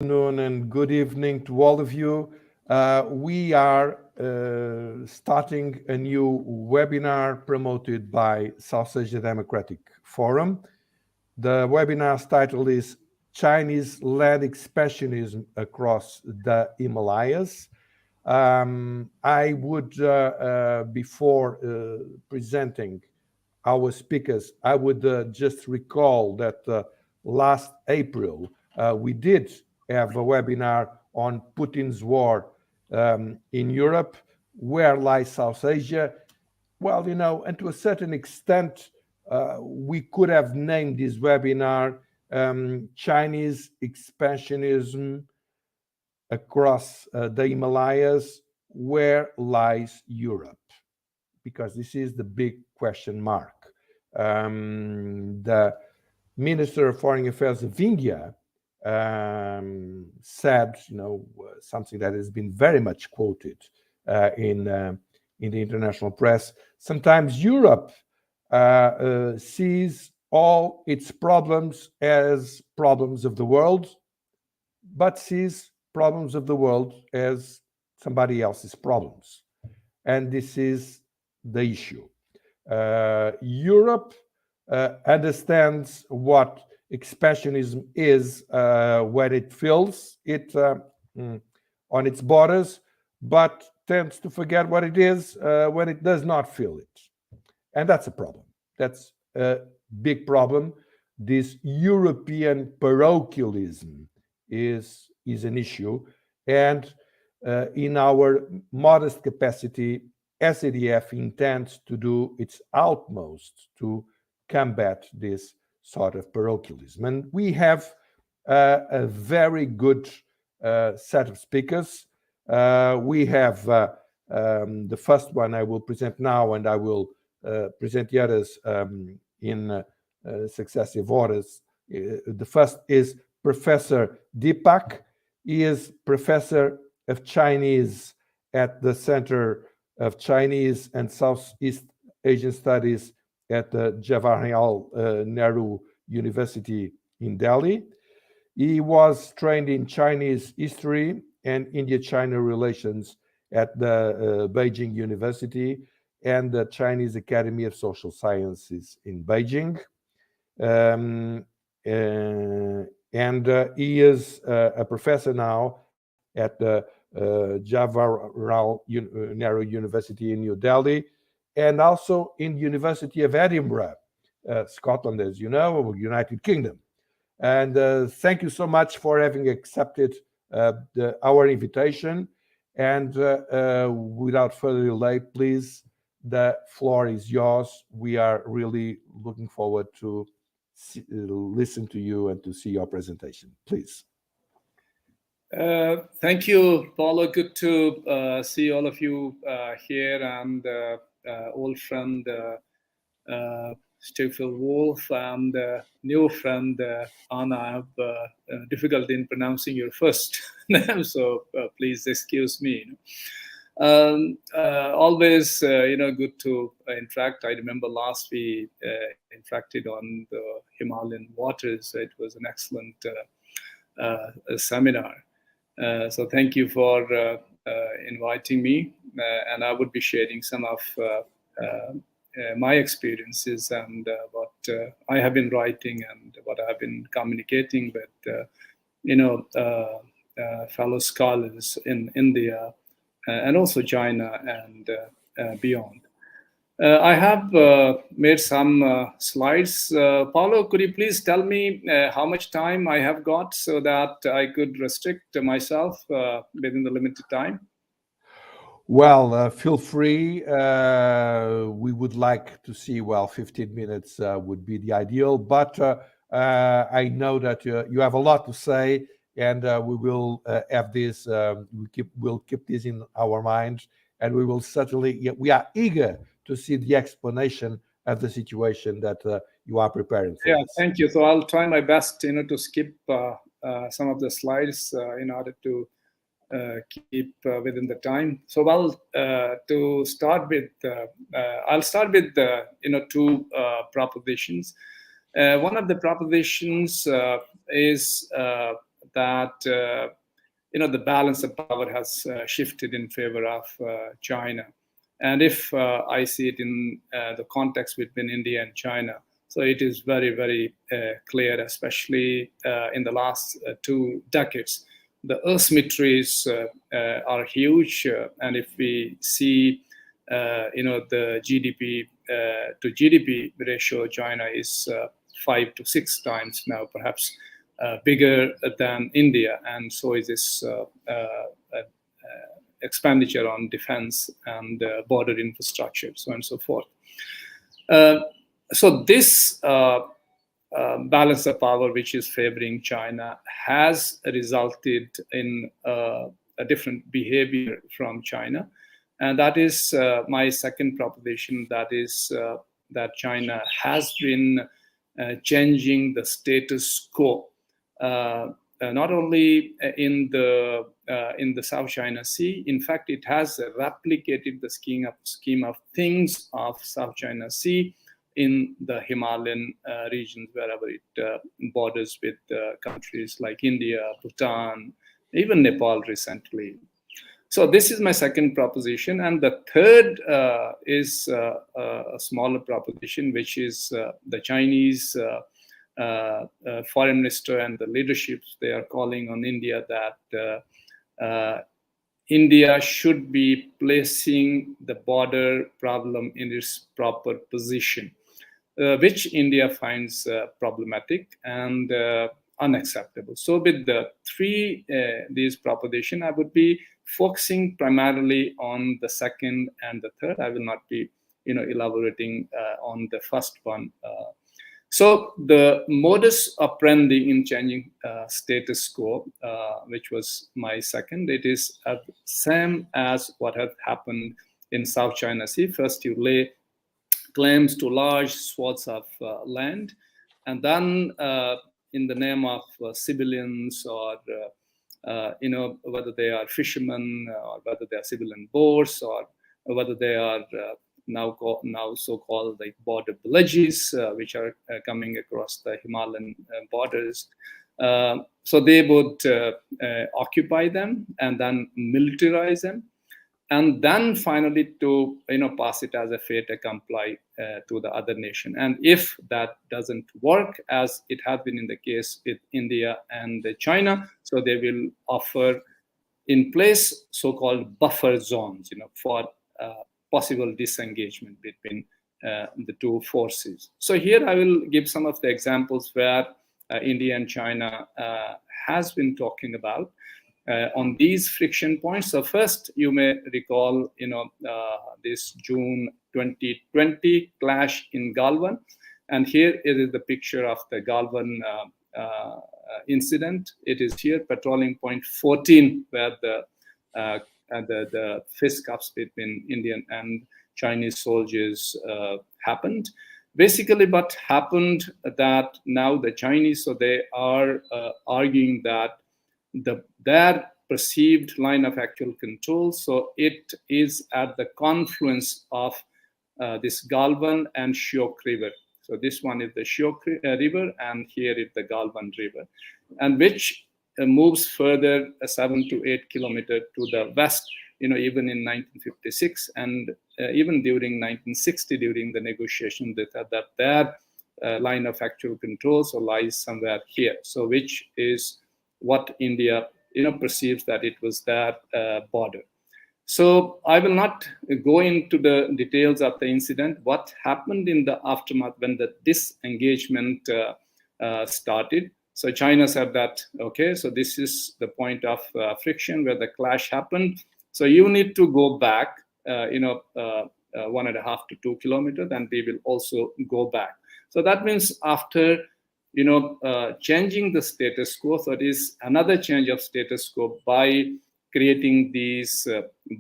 Afternoon and good evening to all of you. We are starting a new webinar promoted by South Asia Democratic Forum. The webinar's title is Chinese-led expansionism across the Himalayas. I would, before presenting our speakers, I would just recall that last April, we did have a webinar on Putin's war in Europe. Where lies South Asia? Well, and to a certain extent, we could have named this webinar Chinese expansionism across the Himalayas. Where lies Europe? Because this is the big question mark. The Minister of Foreign Affairs of India said, something that has been very much quoted in the international press. Sometimes Europe sees all its problems as problems of the world, but sees problems of the world as somebody else's problems. And this is the issue. Europe understands what expansionism is when it feels it on its borders, but tends to forget what it is when it does not feel it. And that's a problem. That's a big problem. This European parochialism is an issue. And in our modest capacity, SADF intends to do its utmost to combat this sort of parochialism. And we have a very good set of speakers. We have the first one I will present now, and I will present the others in successive orders. The first is Professor Deepak. He is professor of Chinese at the Center of Chinese and Southeast Asian Studies at the Jawaharlal Nehru University in Delhi. He was trained in Chinese history and India-China relations at the Beijing University and the Chinese Academy of Social Sciences in Beijing. And he is a professor now at the Jawaharlal Nehru University in New Delhi, and also in the University of Edinburgh, Scotland, as you know, United Kingdom. And thank you so much for having accepted our invitation. And without further delay, please, the floor is yours. We are really looking forward to listen to you and to see your presentation. Please. Thank you, Paulo. Good to see all of you here, and old friend Siegfried Wolfe and new friend Anna. I have difficulty in pronouncing your first name, so please excuse me. Always, good to interact. I remember last we interacted on the Himalayan waters. It was an excellent seminar. So thank you for inviting me, and I would be sharing some of my experiences and what I have been writing and what I have been communicating with, fellow scholars in India and also China and beyond. I have made some slides. Paulo, could you please tell me how much time I have got so that I could restrict myself within the limited time? Well, feel free. We would like to see, 15 minutes would be the ideal, but I know that you have a lot to say, and we will have this, we'll keep this in our minds, and we will certainly, we are eager to see the explanation of the situation that you are preparing for. Yeah, thank you. So I'll try my best, to skip some of the slides in order to keep within the time. So, to start with, I'll start with two propositions. One of the propositions is that the balance of power has shifted in favor of China. And if I see it in the context between India and China, so it is very, very clear, especially in the last 2 decades. The asymmetries are huge, and if we see, the GDP to GDP ratio, China is 5 to 6 times now, perhaps bigger than India, and so is this expenditure on defense and border infrastructure, so on and so forth. So this balance of power, which is favoring China, has resulted in a different behavior from China. And that is my second proposition, that is that China has been changing the status quo, not only in the South China Sea. In fact, it has replicated the scheme of things of South China Sea in the Himalayan regions, wherever it borders with countries like India, Bhutan, even Nepal recently. So this is my second proposition. And the third is a smaller proposition, which is the Chinese foreign minister and the leaderships, they are calling on India that India should be placing the border problem in its proper position, which India finds problematic and unacceptable. So with the these propositions, I would be focusing primarily on the second and the third. I will not be elaborating on the first one. So the modus operandi in changing status quo, which was my second, it is same as what had happened in South China Sea. First, you lay claims to large swaths of land, and then in the name of civilians, or whether they are fishermen, or whether they are civilian boats, or whether they are now so-called like border villages, which are coming across the Himalayan borders. So they would occupy them and then militarize them, and then finally to pass it as a fait accompli to the other nation. And if that doesn't work, as it has been in the case with India and China, so they will offer in place so-called buffer zones, for possible disengagement between the two forces. So here I will give some of the examples where India and China has been talking about on these friction points. So first, you may recall, this June 2020 clash in Galwan, and here it is the picture of the Galwan incident. It is here, patrolling point 14, where the fisticuffs between Indian and Chinese soldiers happened. Basically, what happened that now the Chinese, so they are arguing that their perceived line of actual control, so it is at the confluence of this Galwan and Shyok River. So this one is the Shyok River, and here is the Galwan River, and which moves further 7 to 8 kilometers to the west, even in 1956, and even during 1960, during the negotiation, that their line of actual control so lies somewhere here. So which is what India perceives that it was their border. So I will not go into the details of the incident, what happened in the aftermath when the disengagement started. So China said that, okay, so this is the point of friction where the clash happened. So you need to go back, 1.5 to 2 kilometers, and we will also go back. So that means after, changing the status quo, so it is another change of status quo by creating these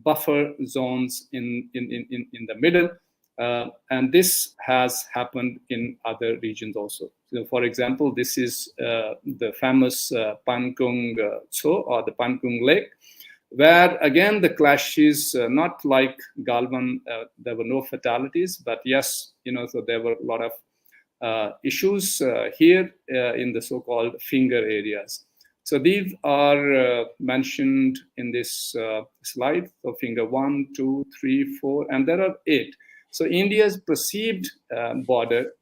buffer zones in the middle. And this has happened in other regions also. So for example, this is the famous Pankung Tso, or the Pankung Lake, where again the clash is not like Galwan. There were no fatalities, but yes, so there were a lot of issues here in the so-called finger areas. So these are mentioned in this slide. So finger 1, 2, 3, 4, and there are 8. So India's perceived border,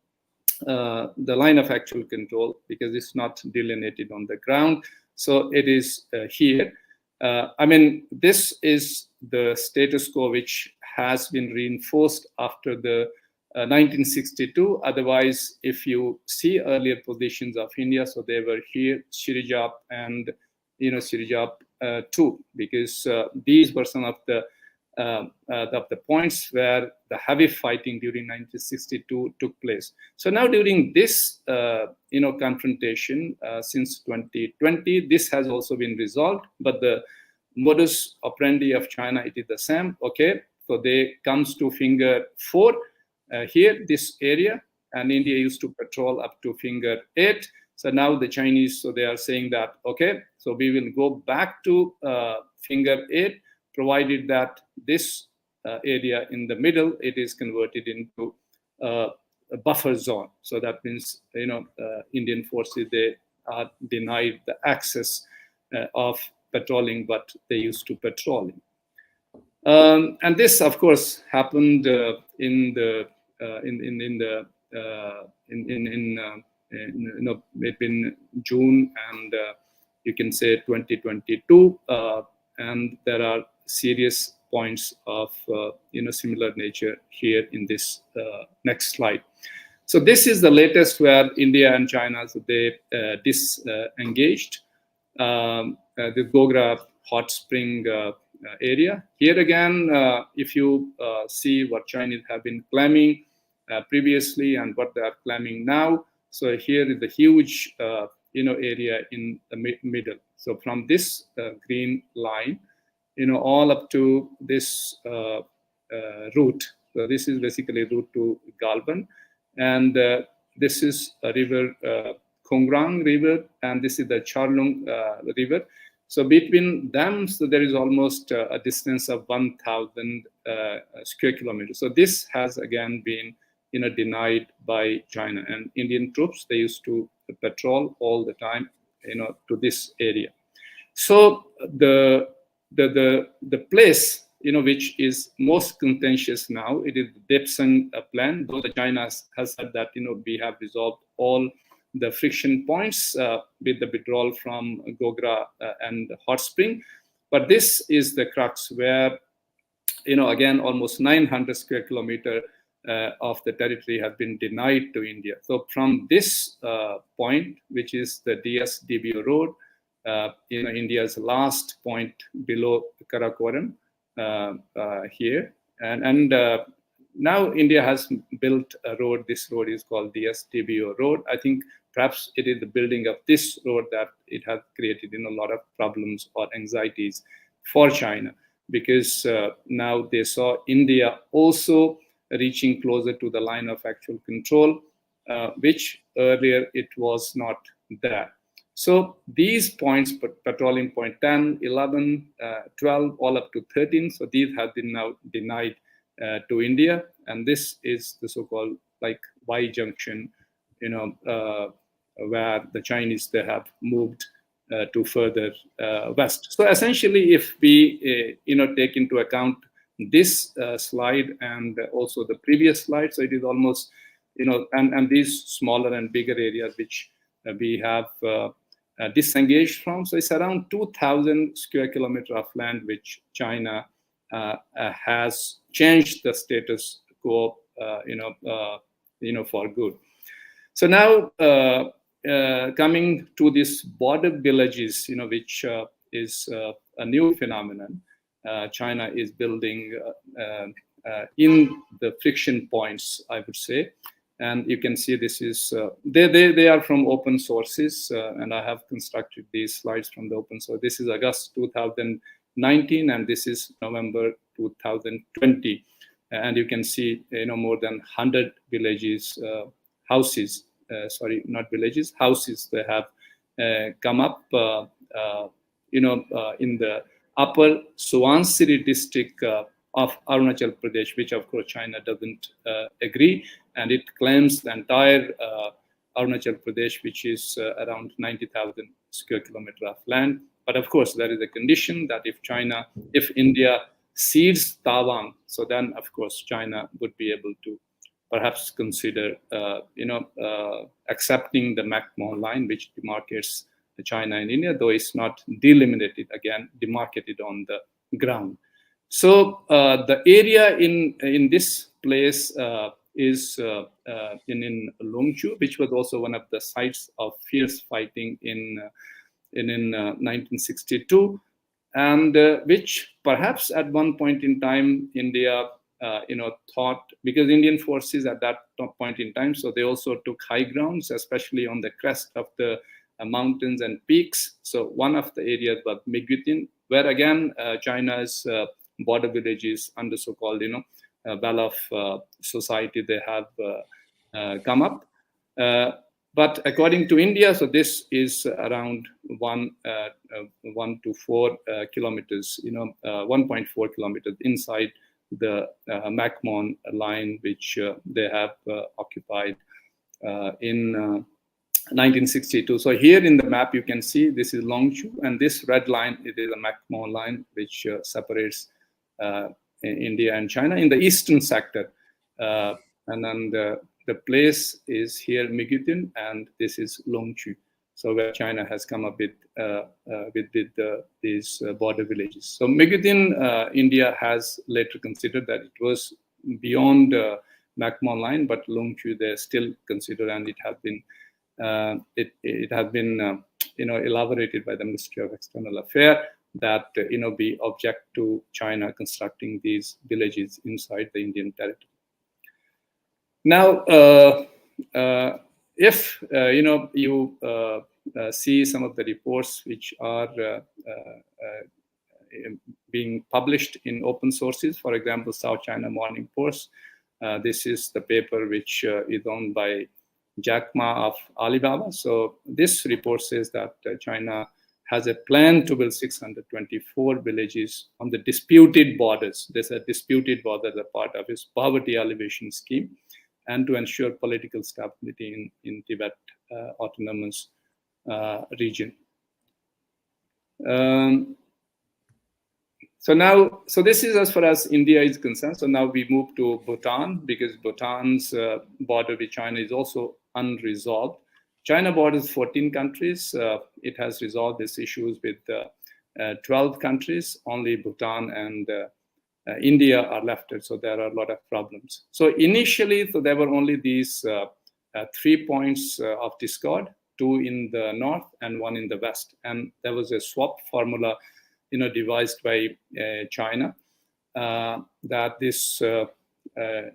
the line of actual control, because it's not delineated on the ground. So it is here. I mean, this is the status quo which has been reinforced after the 1962. Otherwise, if you see earlier positions of India, so they were here, Shirijap and Shirijap too, because these were some of the points where the heavy fighting during 1962 took place. So now during this confrontation since 2020, this has also been resolved, but the modus operandi of China, it is the same. Okay, so they comes to finger 4 here, this area, and India used to patrol up to finger 8. So now the Chinese, so they are saying that, okay, so we will go back to finger 8, provided that this area in the middle, it is converted into a buffer zone. So that means, Indian forces, they are denied the access of patrolling, but they used to patrolling. And this, of course, happened between June and you can say 2022, and there are serious points of similar nature here in this next slide. So this is the latest where India and China, so they disengaged the Gogra hot spring area. Here again, if you see what Chinese have been claiming previously and what they are claiming now, so here is the huge area in the middle. So from this green line, all up to this route. So this is basically route to Galban, and this is a river, Kongrang River, and this is the Charlung River. So between them, so there is almost a distance of 1,000 square kilometers. So this has again been denied by China, and Indian troops, they used to patrol all the time to this area. So the place which is most contentious now, it is the Depsang plan, though the China has said that we have resolved all the friction points with the withdrawal from Gogra and Hot Spring. But this is the crux where again almost 900 square kilometer of the territory has been denied to India. So from this point, which is the DS-DBO road, India's last point below Karakoram here, and now India has built a road. This road is called DS-DBO road. I think perhaps it is the building of this road that it has created a lot of problems or anxieties for China, because now they saw India also reaching closer to the line of actual control, which earlier it was not there. So these points, patrolling point 10, 11, 12, all up to 13, so these have been now denied to India, and this is the so-called like Y junction, where the Chinese, they have moved to further west. So essentially, if we take into account this slide and also the previous slide, so it is almost and these smaller and bigger areas which we have disengaged from. So it's around 2,000 square kilometers of land which China has changed the status quo, for good. So now coming to these border villages, which is a new phenomenon. China is building in the friction points, I would say. And you can see this is, they are from open sources, and I have constructed these slides from the open source. This is August 2019, and this is November 2020. And you can see, more than 100 villages, houses, sorry, not villages, houses, they have come up, in the upper Subansiri district of Arunachal Pradesh, which of course China doesn't agree, and it claims the entire Arunachal Pradesh, which is around 90,000 square kilometer of land. But of course, there is a condition that if India cedes Taiwan, so then of course China would be able to perhaps consider, accepting the McMahon line, which demarcates China and India, though it's not demarcated on the ground. So the area in this place is in Longchu, which was also one of the sites of fierce fighting in 1962, and which perhaps at one point in time India thought, because Indian forces at that point in time, so they also took high grounds, especially on the crest of the mountains and peaks. So one of the areas was Miguitin, where again China's border villages under so-called well of society, they have come up. But according to India, so this is around 1 to 4 kilometers, 1.4 kilometers inside the McMahon line, which they have occupied in 1962. So here in the map, you can see this is Longchu, and this red line, it is a McMahon line, which separates India and China in the eastern sector. And then the place is here, Miguitin, and this is Longchu. So where China has come up with these border villages. So Miguitin, India has later considered that it was beyond McMahon line, but Longchu they still consider, and it has been elaborated by the Ministry of External Affairs that we object to China constructing these villages inside the Indian territory. Now, if you see some of the reports which are being published in open sources, for example, South China Morning Post, this is the paper which is owned by Jack Ma of Alibaba. So this report says that China has a plan to build 624 villages on the disputed borders. There's a disputed border as a part of his poverty alleviation scheme, and to ensure political stability in Tibet autonomous region. So this is as far as India is concerned. So now we move to Bhutan, because Bhutan's border with China is also unresolved. China borders 14 countries. It has resolved its issues with 12 countries. Only Bhutan and India are left, so there are a lot of problems. So initially, so there were only these 3 points of discord, 2 in the north and 1 in the west, and there was a swap formula, devised by China, that this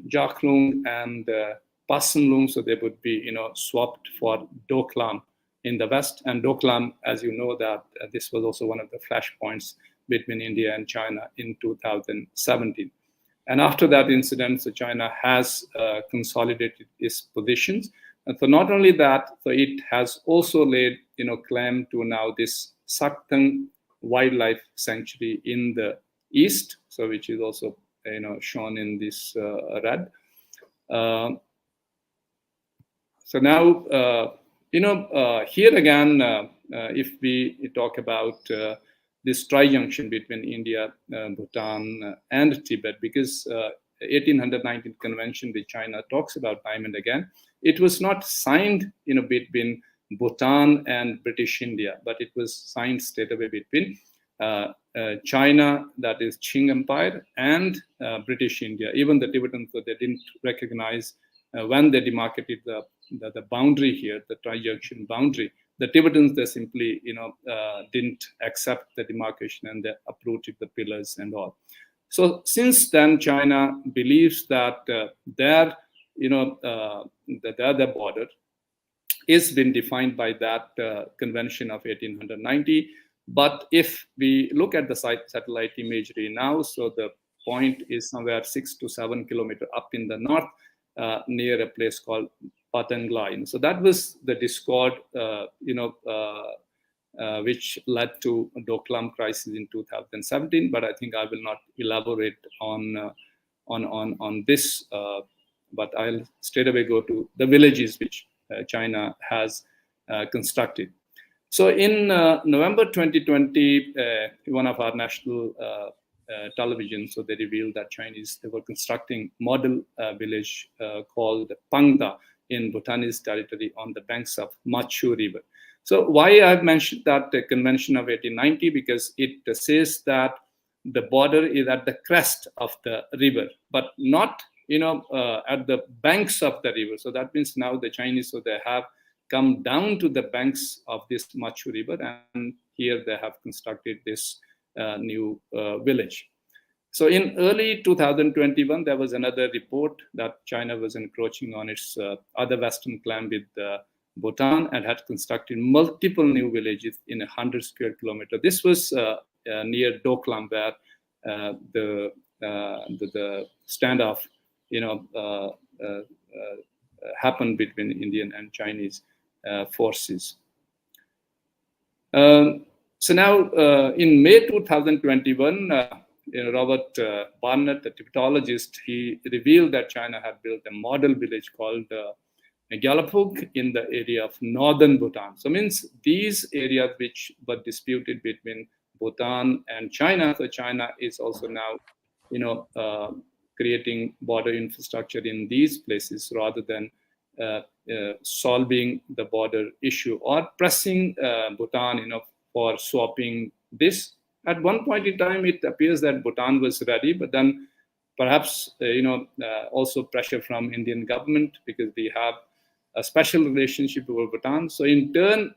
Jaklung and Pasanlung, so they would be, swapped for Doklam in the west, and Doklam, as you know, that this was also one of the flashpoints between India and China in 2017. And after that incident, so China has consolidated its positions. And so not only that, so it has also laid, claim to now this Saktang Wildlife Sanctuary in the east, so which is also, shown in this red. So now, here again, if we talk about this tri-junction between India, Bhutan, and Tibet, because 1819 convention with China talks about time and again. It was not signed, between Bhutan and British India, but it was signed straight away between China, that is Qing Empire, and British India. Even the Tibetans, so they didn't recognize when they demarcated the boundary here, the tri-junction boundary. The Tibetans, they simply, didn't accept the demarcation, and they uprooted the pillars and all. So since then, China believes that their border is been defined by that convention of 1890. But if we look at the satellite imagery now, so the point is somewhere 6 to 7 kilometers up in the north, near a place called Patanglai. So that was the discord, which led to Doklam crisis in 2017. But I think I will not elaborate on this. But I'll straight away go to the villages which China has constructed. So in November 2020, one of our national television, so they revealed that they were constructing model village called Pangda in Bhutanese territory on the banks of Machu River. So why I've mentioned that the Convention of 1890, because it says that the border is at the crest of the river, but not at the banks of the river. So that means now the Chinese, so they have come down to the banks of this Machu River, and here they have constructed this new village. So in early 2021, there was another report that China was encroaching on its other western claim with Bhutan and had constructed multiple new villages in 100 square kilometer. This was near Doklam, where the standoff, happened between Indian and Chinese forces. So now, in May 2021, Robert Barnett, the Tibetologist, he revealed that China had built a model village called Galapug in the area of northern Bhutan. So means these areas which were disputed between Bhutan and China. So China is also now, creating border infrastructure in these places rather than solving the border issue or pressing Bhutan, for swapping this. At one point in time, it appears that Bhutan was ready, but then perhaps also pressure from Indian government, because we have a special relationship with Bhutan. So in turn,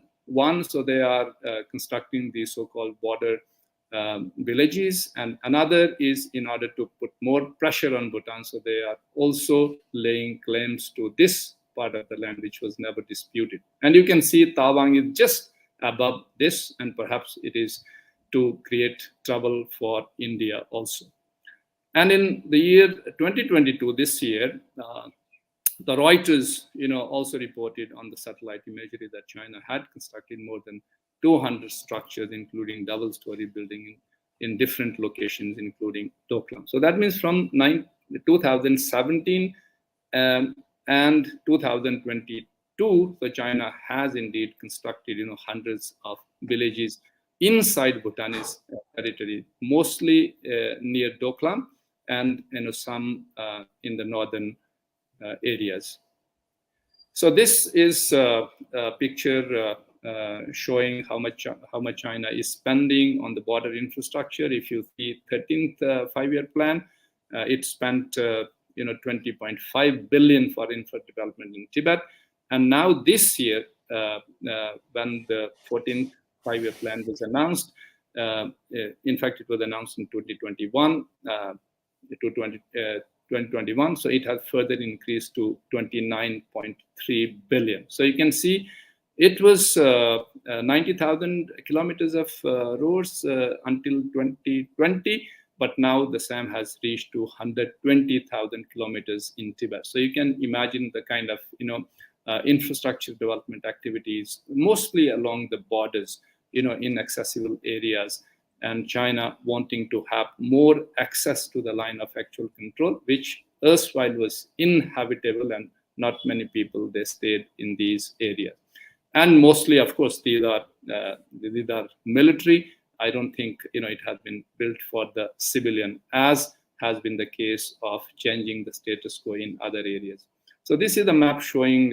so they are constructing these so-called border villages, and another is in order to put more pressure on Bhutan. So they are also laying claims to this part of the land, which was never disputed. And you can see Taiwan is just above this, and perhaps it is to create trouble for India also. And in the year 2022, this year, the Reuters, also reported on the satellite imagery that China had constructed more than 200 structures, including double-story building in different locations, including Doklam. So that means from 2017 and 2022, so China has indeed constructed, hundreds of villages inside Bhutanese territory, mostly near Doklam, and some in the northern areas. So this is a picture showing how much China is spending on the border infrastructure. If you see 13th five-year plan, it spent 20.5 billion for infra development in Tibet, and now this year, when the 14th five-year plan was announced, in fact, it was announced in 2021 2021, so it has further increased to 29.3 billion. So you can see it was 90,000 kilometers of roads until 2020, but now the SAM has reached to 120,000 kilometers in Tibet. So you can imagine the kind of infrastructure development activities, mostly along the borders, in accessible areas, and China wanting to have more access to the line of actual control, which erstwhile was inhabitable and not many people, they stayed in these areas. And mostly, of course, these are military. I don't think it has been built for the civilian, as has been the case of changing the status quo in other areas. So this is the map showing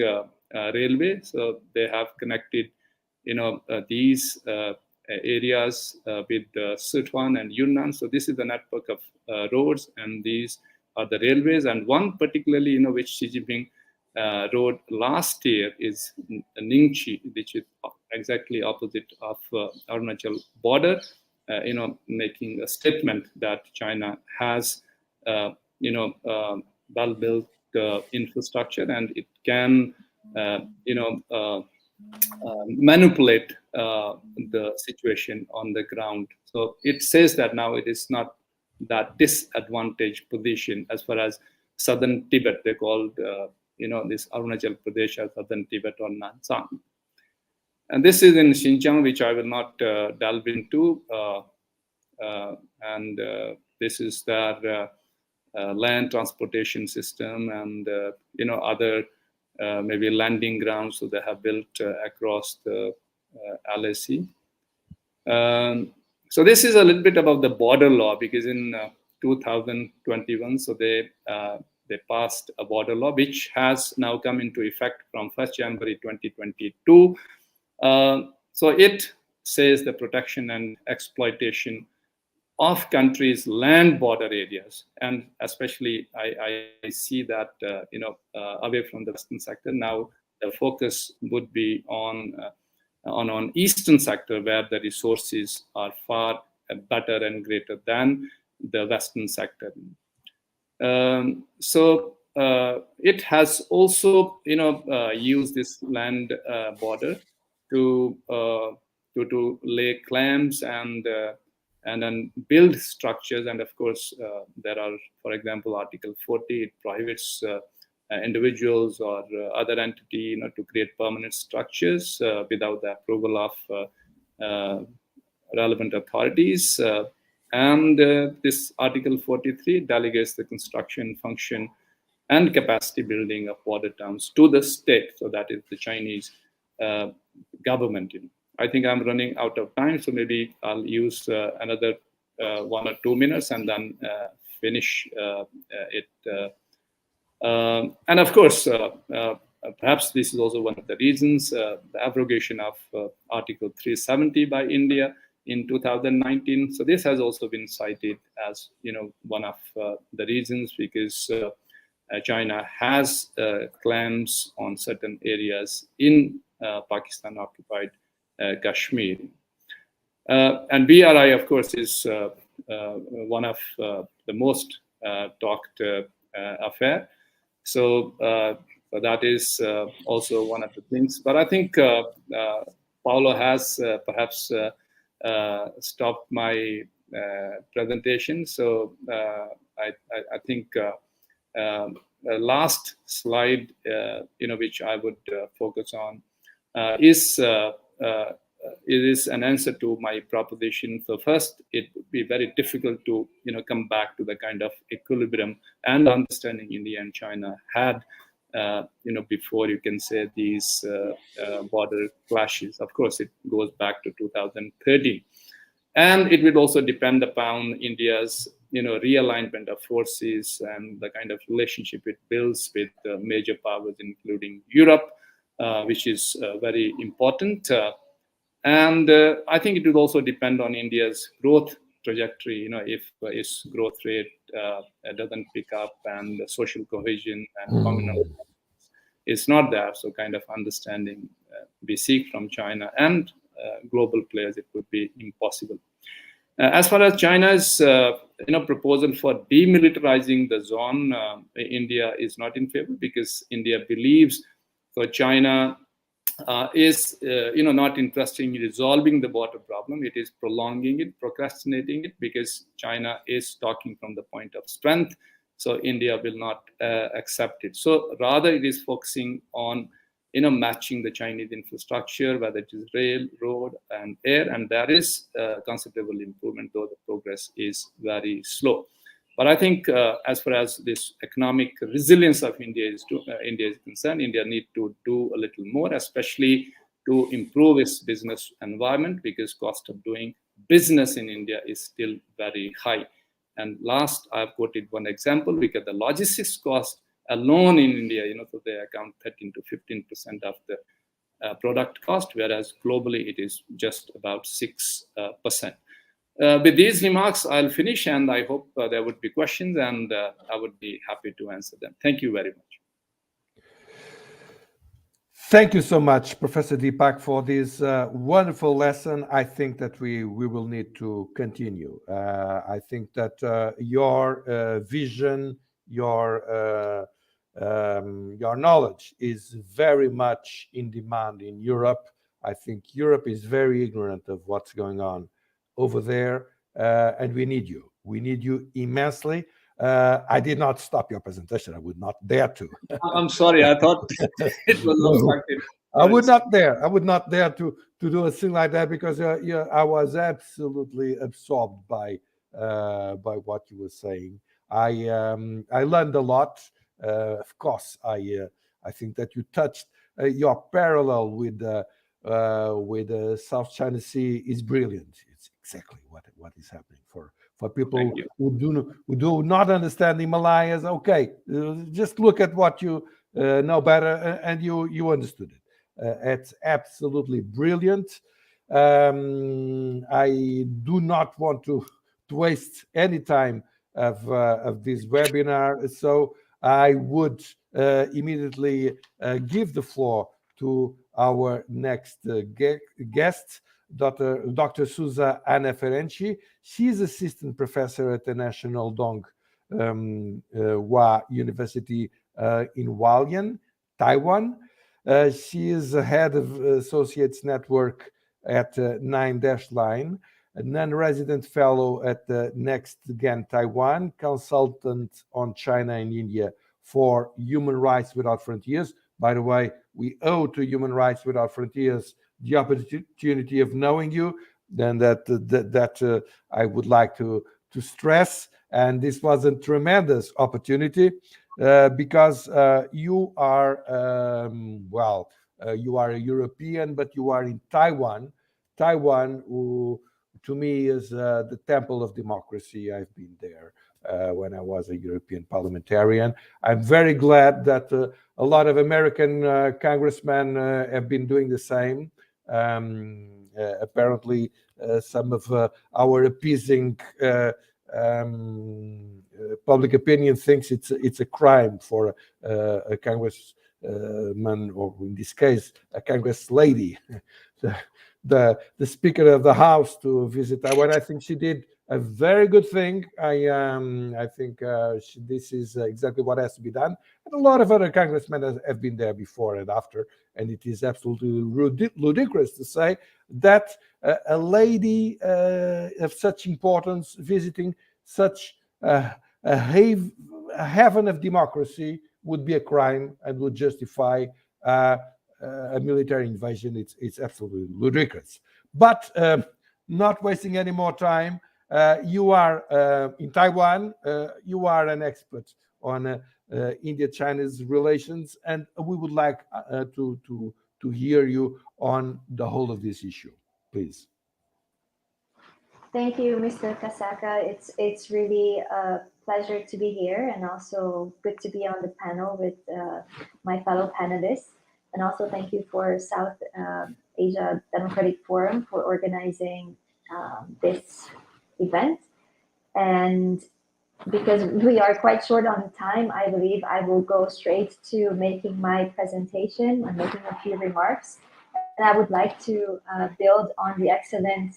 railway. So they have connected these areas with Sichuan and Yunnan. So this is the network of roads, and these are the railways. And one particularly, which Xi Jinping road last year is Ningxi, which is exactly opposite of Arunachal border, making a statement that China has, well-built infrastructure, and it can, manipulate the situation on the ground. So it says that now it is not that disadvantaged position as far as southern Tibet. They called this Arunachal Pradesh as southern Tibet or Nansang. And this is in Xinjiang, which I will not delve into. And this is their land transportation system, and other maybe landing grounds. So they have built across the LAC. So this is a little bit about the border law, because in 2021, so they passed a border law which has now come into effect from 1st January 2022. So it says the protection and exploitation of countries' land border areas, and especially I see that away from the western sector. Now the focus would be on eastern sector, where the resources are far better and greater than the western sector. So it has also used this land border to lay claims and then build structures. And of course there are, for example, Article 40, it prohibits individuals or other entity to create permanent structures without the approval of relevant authorities. And this Article 43 delegates the construction, function, and capacity building of border towns to the state. So that is the Chinese government. I think I'm running out of time, so maybe I'll use another 1 or 2 minutes and then finish it. And of course, perhaps this is also one of the reasons, the abrogation of Article 370 by India in 2019. So this has also been cited as one of the reasons, because China has claims on certain areas in Pakistan occupied Kashmir. And BRI, of course, is one of the most talked affair. So that is also one of the things. But I think Paulo has perhaps stopped my presentation. So I think the last slide, which I would focus on, is it is an answer to my proposition. So first, it would be very difficult to come back to the kind of equilibrium and understanding India and China had before you can say these border clashes. Of course, it goes back to 2013, and it will also depend upon India's realignment of forces and the kind of relationship it builds with major powers, including Europe, which is very important. And I think it will also depend on India's growth trajectory. If its growth rate doesn't pick up and social cohesion and communal is not there, so kind of understanding we seek from China and global players, it would be impossible. As far as China's proposal for demilitarizing the zone, India is not in favor, because India believes so China is not interested in resolving the border problem. It is prolonging it, procrastinating it, because China is talking from the point of strength. So India will not accept it. So rather it is focusing on matching the Chinese infrastructure, whether it is rail, road, and air. And there is considerable improvement, though the progress is very slow. But I think as far as this economic resilience of India is concerned, India needs to do a little more, especially to improve its business environment, because cost of doing business in India is still very high. And last, I've quoted one example, because the logistics cost alone in India, so they account 13 to 15% of the product cost, whereas globally it is just about 6%. With these remarks, I'll finish, and I hope there would be questions, and I would be happy to answer them. Thank you very much. Thank you so much, Professor Deepak, for this wonderful lesson. I think that we will need to continue. I think that your vision, your knowledge is very much in demand in Europe. I think Europe is very ignorant of what's going on over there, and we need you. We need you immensely. I did not stop your presentation. I would not dare to. I'm sorry. I thought it was obstructed. I would not dare. I would not dare to do a thing like that, because I was absolutely absorbed by what you were saying. I learned a lot. Of course, I think that you touched your parallel with with the South China Sea is brilliant. It's exactly what is happening for people Thank you. who do not understand the Himalayas. Okay, just look at what you know better, and you understood it. It's absolutely brilliant. I do not want to waste any time of this webinar, so I would immediately give the floor to our next guest, Dr. Susa Ana Ferenci. She's assistant professor at the National Dong Hua University in Hualien, Taiwan. She is the head of Associates Network at Nine Dash Line, a non-resident fellow at the Next Gen Taiwan, consultant on China and India for Human Rights Without Frontiers. By the way, we owe to Human Rights Without Frontiers the opportunity of knowing you. Then that I would like to stress. And this was a tremendous opportunity because you are you are a European, but you are in Taiwan. Taiwan, who to me is the temple of democracy. I've been there when I was a European parliamentarian. I'm very glad that a lot of American congressmen have been doing the same. Apparently, some of our appeasing public opinion thinks it's a crime for a congressman, or in this case, a congress lady, the Speaker of the House, to visit Taiwan. I think she did a very good thing. I think this is exactly what has to be done. And a lot of other congressmen have been there before and after, and it is absolutely ludicrous to say that a lady of such importance visiting such a heaven of democracy would be a crime and would justify a military invasion. It's absolutely ludicrous. But not wasting any more time, you are in Taiwan. You are an expert on India-China's relations, and we would like to hear you on the whole of this issue, please. Thank you, Mr. Kasaka. It's really a pleasure to be here, and also good to be on the panel with my fellow panelists. And also thank you for South Asia Democratic Forum for organizing this event. And because we are quite short on time, I believe I will go straight to making my presentation and making a few remarks. And I would like to build on the excellent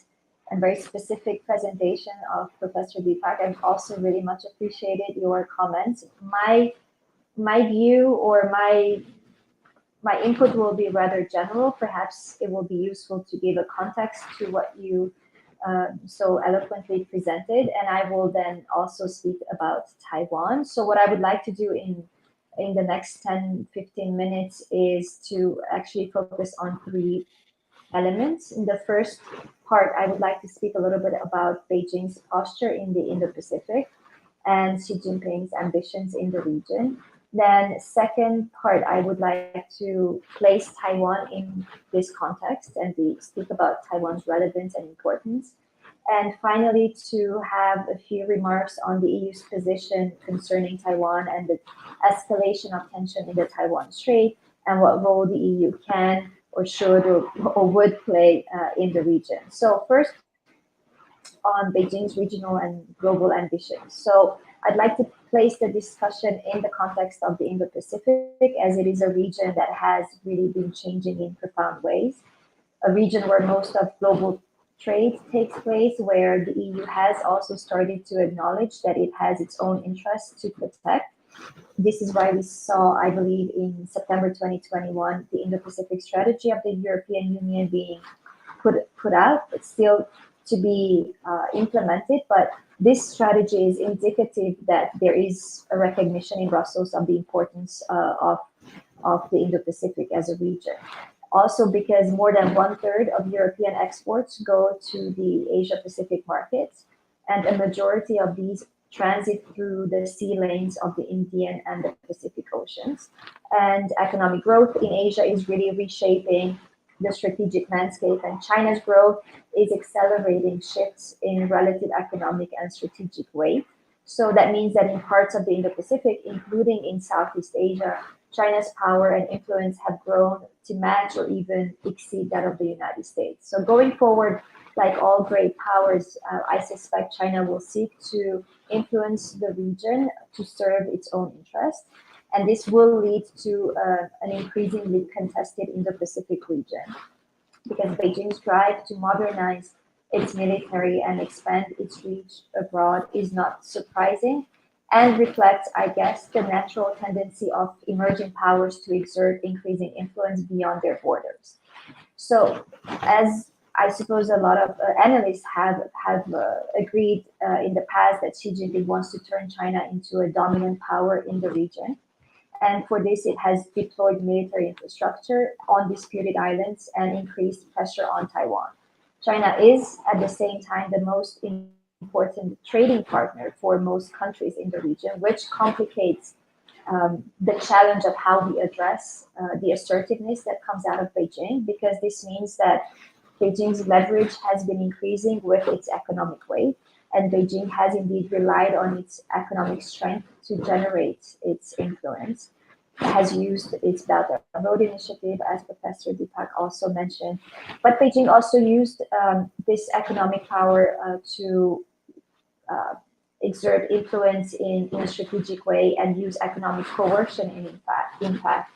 and very specific presentation of Professor Deepak. I've also really much appreciated your comments. My view or my input will be rather general. Perhaps it will be useful to give a context to what you so eloquently presented, and I will then also speak about Taiwan. So what I would like to do in the next 10-15 minutes is to actually focus on three elements. In the first part, I would like to speak a little bit about Beijing's posture in the Indo-Pacific and Xi Jinping's ambitions in the region. Then second part, I would like to place Taiwan in this context and speak about Taiwan's relevance and importance. And finally, to have a few remarks on the EU's position concerning Taiwan and the escalation of tension in the Taiwan Strait, and what role the EU can or should or would play in the region. So first, on Beijing's regional and global ambitions. So I'd like to place the discussion in the context of the Indo-Pacific, as it is a region that has really been changing in profound ways. A region where most of global trade takes place, where the EU has also started to acknowledge that it has its own interests to protect. This is why we saw, I believe, in September 2021, the Indo-Pacific strategy of the European Union being put out. It's still to be implemented, but this strategy is indicative that there is a recognition in Brussels of the importance of the Indo-Pacific as a region. Also because more than 1/3 of European exports go to the Asia-Pacific markets, and a majority of these transit through the sea lanes of the Indian and the Pacific Oceans. And economic growth in Asia is really reshaping the strategic landscape, and China's growth is accelerating shifts in relative economic and strategic weight. So that means that in parts of the Indo-Pacific, including in Southeast Asia, China's power and influence have grown to match or even exceed that of the United States. So going forward, like all great powers, I suspect China will seek to influence the region to serve its own interests. And this will lead to an increasingly contested Indo-Pacific region, because Beijing's drive to modernize its military and expand its reach abroad is not surprising and reflects, I guess, the natural tendency of emerging powers to exert increasing influence beyond their borders. So, as I suppose a lot of analysts have agreed in the past, that Xi Jinping wants to turn China into a dominant power in the region. And for this, it has deployed military infrastructure on disputed islands and increased pressure on Taiwan. China is, at the same time, the most important trading partner for most countries in the region, which complicates the challenge of how we address the assertiveness that comes out of Beijing, because this means that Beijing's leverage has been increasing with its economic weight, and Beijing has indeed relied on its economic strength to generate its influence. It has used its Belt and Road Initiative, as Professor Deepak also mentioned, but Beijing also used this economic power to exert influence in a strategic way and use economic coercion in fact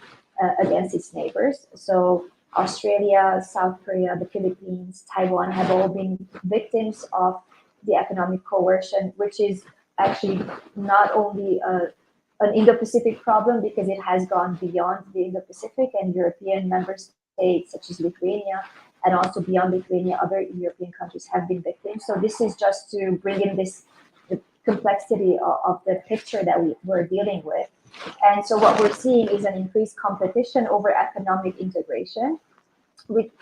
against its neighbors. So Australia, South Korea, the Philippines, Taiwan have all been victims of the economic coercion, which is actually not only an Indo-Pacific problem, because it has gone beyond the Indo-Pacific, and European member states such as Lithuania, and also beyond Lithuania, other European countries have been victims. So this is just to bring in the complexity of the picture that we're dealing with. And so what we're seeing is an increased competition over economic integration.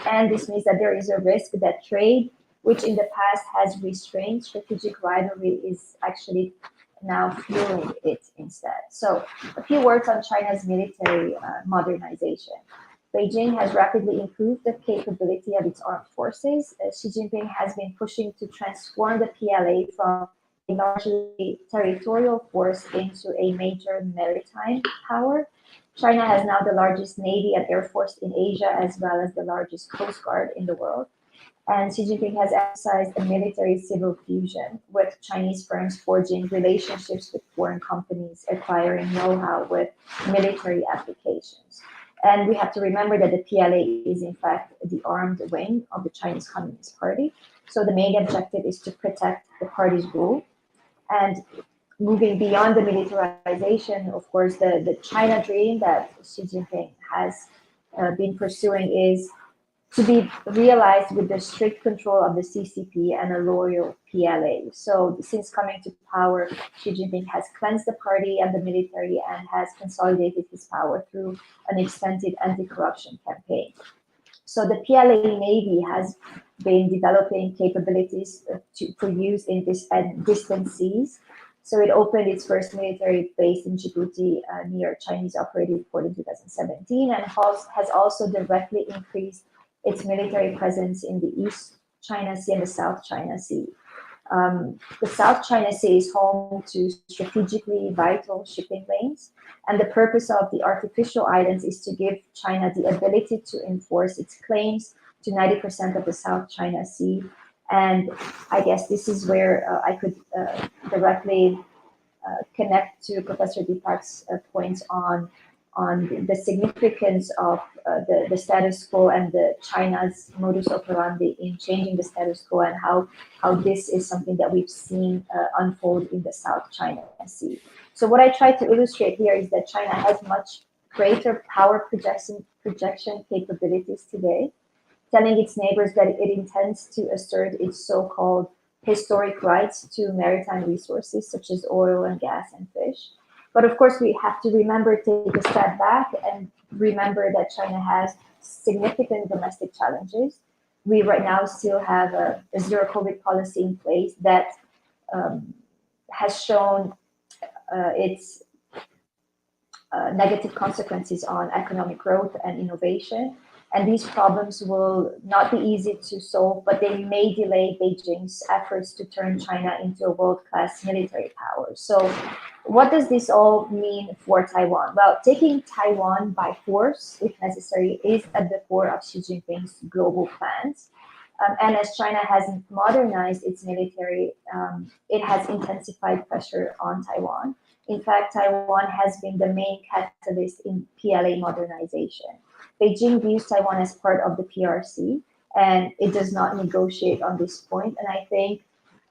And this means that there is a risk that trade, which in the past has restrained strategic rivalry, is actually now fueling it instead. So a few words on China's military modernization. Beijing has rapidly improved the capability of its armed forces. Xi Jinping has been pushing to transform the PLA from a largely territorial force into a major maritime power. China has now the largest navy and air force in Asia, as well as the largest coast guard in the world. And Xi Jinping has emphasized a military-civil fusion, with Chinese firms forging relationships with foreign companies, acquiring know-how with military applications. And we have to remember that the PLA is, in fact, the armed wing of the Chinese Communist Party. So the main objective is to protect the party's rule. And moving beyond the militarization, of course, the China dream that Xi Jinping has been pursuing is to be realized with the strict control of the CCP and a loyal PLA. So since coming to power, Xi Jinping has cleansed the party and the military and has consolidated his power through an extensive anti-corruption campaign. So the PLA Navy has been developing capabilities for use in distant seas. So it opened its first military base in Djibouti near Chinese operated port in 2017, and has also directly increased its military presence in the East China Sea and the South China Sea. The South China Sea is home to strategically vital shipping lanes, and the purpose of the artificial islands is to give China the ability to enforce its claims to 90% of the South China Sea. And I guess this is where I could directly connect to Professor Deepak's points on the significance of the status quo and the China's modus operandi in changing the status quo, and how this is something that we've seen unfold in the South China Sea. So what I try to illustrate here is that China has much greater power projection capabilities today, telling its neighbors that it intends to assert its so-called historic rights to maritime resources such as oil and gas and fish. But of course, we have to remember, take a step back and remember that China has significant domestic challenges. We right now still have a zero COVID policy in place that has shown its negative consequences on economic growth and innovation. And these problems will not be easy to solve, but they may delay Beijing's efforts to turn China into a world-class military power. So what does this all mean for Taiwan? Well, taking Taiwan by force, if necessary, is at the core of Xi Jinping's global plans. And as China has modernized its military, it has intensified pressure on Taiwan. In fact, Taiwan has been the main catalyst in PLA modernization. Beijing views Taiwan as part of the PRC, and it does not negotiate on this point. And I think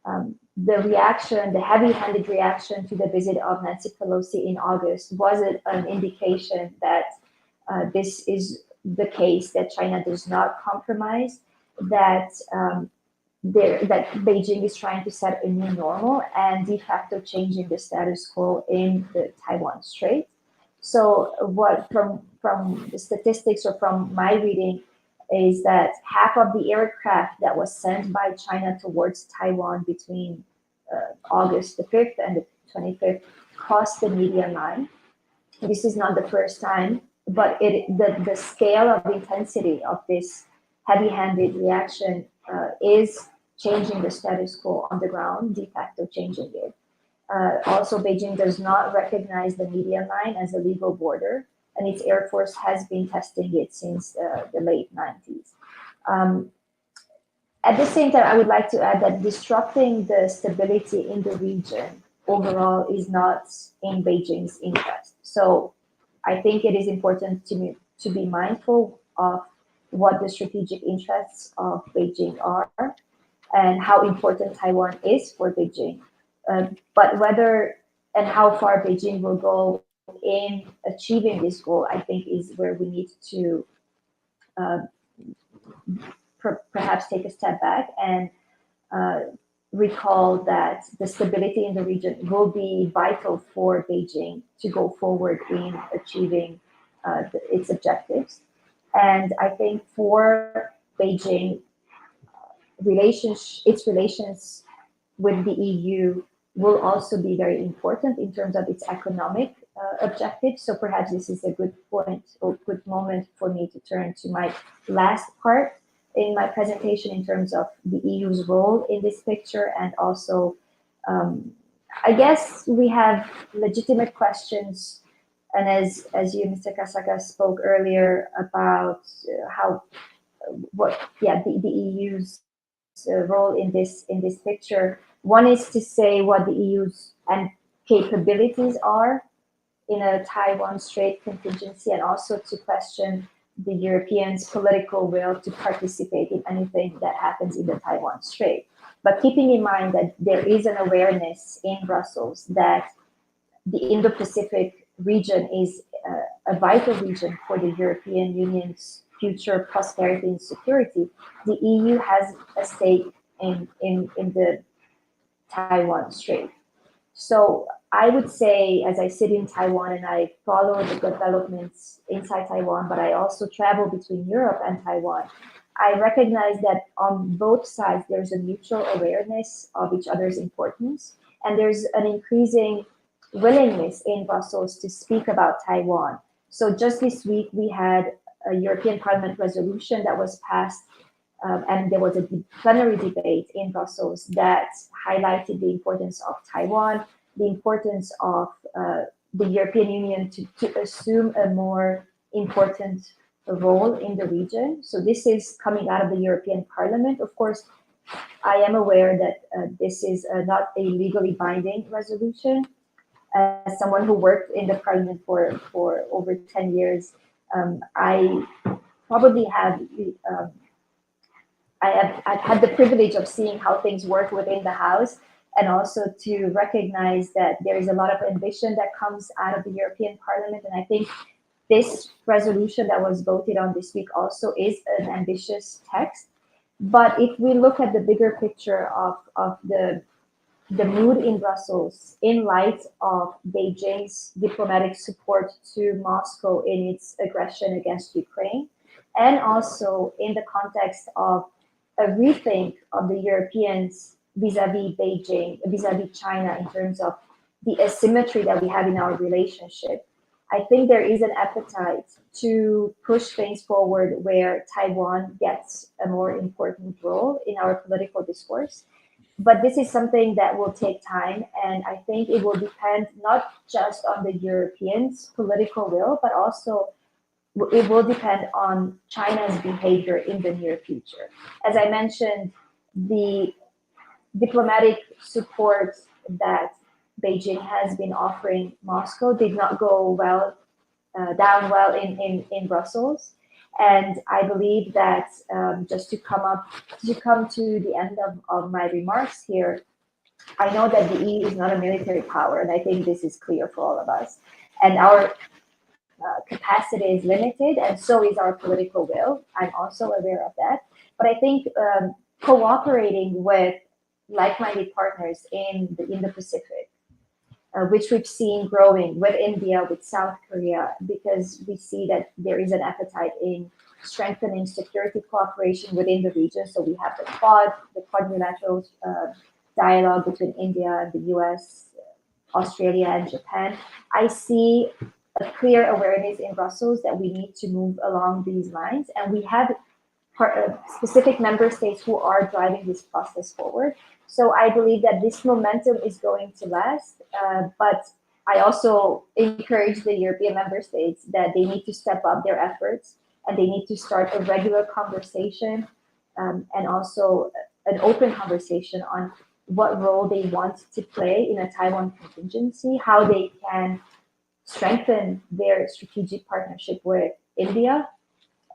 the reaction, the heavy-handed reaction to the visit of Nancy Pelosi in August was an indication that this is the case, that China does not compromise, that that Beijing is trying to set a new normal and de facto changing the status quo in the Taiwan Strait. So what from the statistics or from my reading is that half of the aircraft that was sent by China towards Taiwan between August the 5th and the 25th crossed the median line. This is not the first time, but the scale of intensity of this heavy-handed reaction is changing the status quo on the ground, de facto changing it. Also, Beijing does not recognize the median line as a legal border, and its Air Force has been testing it since the late 90s. At the same time, I would like to add that disrupting the stability in the region overall is not in Beijing's interest. So I think it is important to be mindful of what the strategic interests of Beijing are and how important Taiwan is for Beijing. But whether and how far Beijing will go in achieving this goal, I think is where we need to perhaps take a step back and recall that the stability in the region will be vital for Beijing to go forward in achieving its objectives. And I think for Beijing, its relations with the EU will also be very important in terms of its economic objectives. So perhaps this is a good point or good moment for me to turn to my last part in my presentation in terms of the EU's role in this picture. And also, I guess we have legitimate questions. And as you, Mr. Kasaka, spoke earlier about the EU's role in this picture. One is to say what the EU's capabilities are in a Taiwan Strait contingency, and also to question the Europeans' political will to participate in anything that happens in the Taiwan Strait. But keeping in mind that there is an awareness in Brussels that the Indo-Pacific region is a vital region for the European Union's future prosperity and security, the EU has a stake in the Taiwan Strait. So I would say, as I sit in Taiwan and I follow the developments inside Taiwan, but I also travel between Europe and Taiwan, I recognize that on both sides, there's a mutual awareness of each other's importance, and there's an increasing willingness in Brussels to speak about Taiwan. So just this week, we had a European Parliament resolution that was passed, and there was a plenary debate in Brussels that highlighted the importance of Taiwan, the importance of the European Union to assume a more important role in the region. So this is coming out of the European Parliament. Of course, I am aware that this is not a legally binding resolution. As someone who worked in the Parliament for over 10 years, I probably have I've had the privilege of seeing how things work within the House, and also to recognize that there is a lot of ambition that comes out of the European Parliament. And I think this resolution that was voted on this week also is an ambitious text. But if we look at the bigger picture of the mood in Brussels in light of Beijing's diplomatic support to Moscow in its aggression against Ukraine, and also in the context of a rethink of the Europeans vis-a-vis Beijing, vis-a-vis China, in terms of the asymmetry that we have in our relationship, I think there is an appetite to push things forward where Taiwan gets a more important role in our political discourse. But this is something that will take time, and I think it will depend not just on the Europeans' political will, but also it will depend on China's behavior in the near future. As I mentioned, the diplomatic support that Beijing has been offering Moscow did not go down well in Brussels. And I believe that just to come to the end of my remarks here, I know that the EU is not a military power, and I think this is clear for all of us. And our capacity is limited, and so is our political will. I'm also aware of that. But I think cooperating with like-minded partners in the Pacific, which we've seen growing with India, with South Korea, because we see that there is an appetite in strengthening security cooperation within the region. So we have the quadrilateral dialogue between India and the US, Australia and Japan. I see a clear awareness in Brussels that we need to move along these lines, and we have specific member states who are driving this process forward. So I believe that this momentum is going to last, but I also encourage the European member states that they need to step up their efforts, and they need to start a regular conversation and also an open conversation on what role they want to play in a Taiwan contingency, how they can strengthen their strategic partnership with India,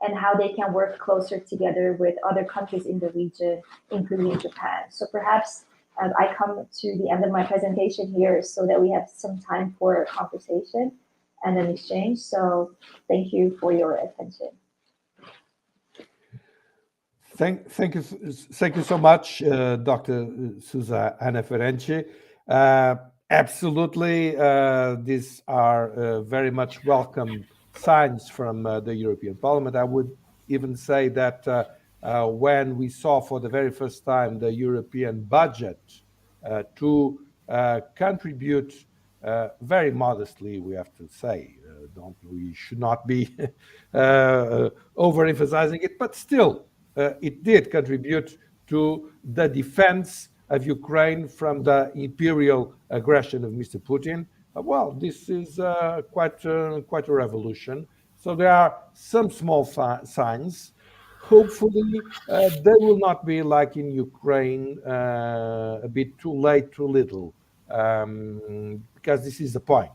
and how they can work closer together with other countries in the region, including Japan. So perhaps I come to the end of my presentation here so that we have some time for a conversation and an exchange. So thank you for your attention. Thank you so much, Dr. Susanna Ferenci. Absolutely, these are very much welcome signs from the European Parliament. I would even say that when we saw for the very first time the European budget to contribute very modestly, we have to say, we should not be overemphasizing it, but still, it did contribute to the defense of Ukraine from the imperial aggression of Mr. Putin. Well, this is quite a revolution. So there are some small signs. Hopefully, they will not be like in Ukraine, a bit too late, too little, because this is the point.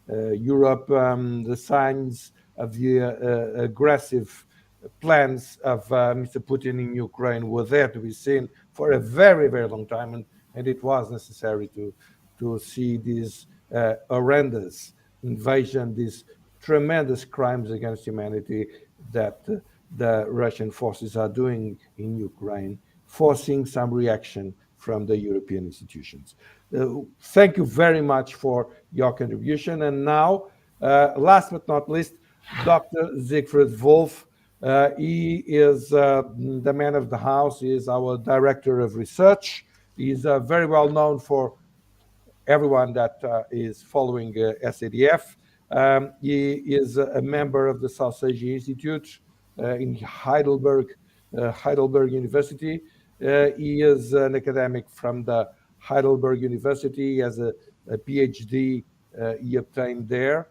Europe, the signs of the aggressive plans of Mr. Putin in Ukraine were there to be seen for a very, very long time, and it was necessary to see these horrendous invasion, these tremendous crimes against humanity that the Russian forces are doing in Ukraine, forcing some reaction from the European institutions. Thank you very much for your contribution. And now, last but not least, Dr. Siegfried Wolfe. He is the man of the house. He is our director of research. He is very well known for everyone that is following SADF. He is a member of the South Asia Institute in Heidelberg University. He is an academic from the Heidelberg University. He has a PhD he obtained there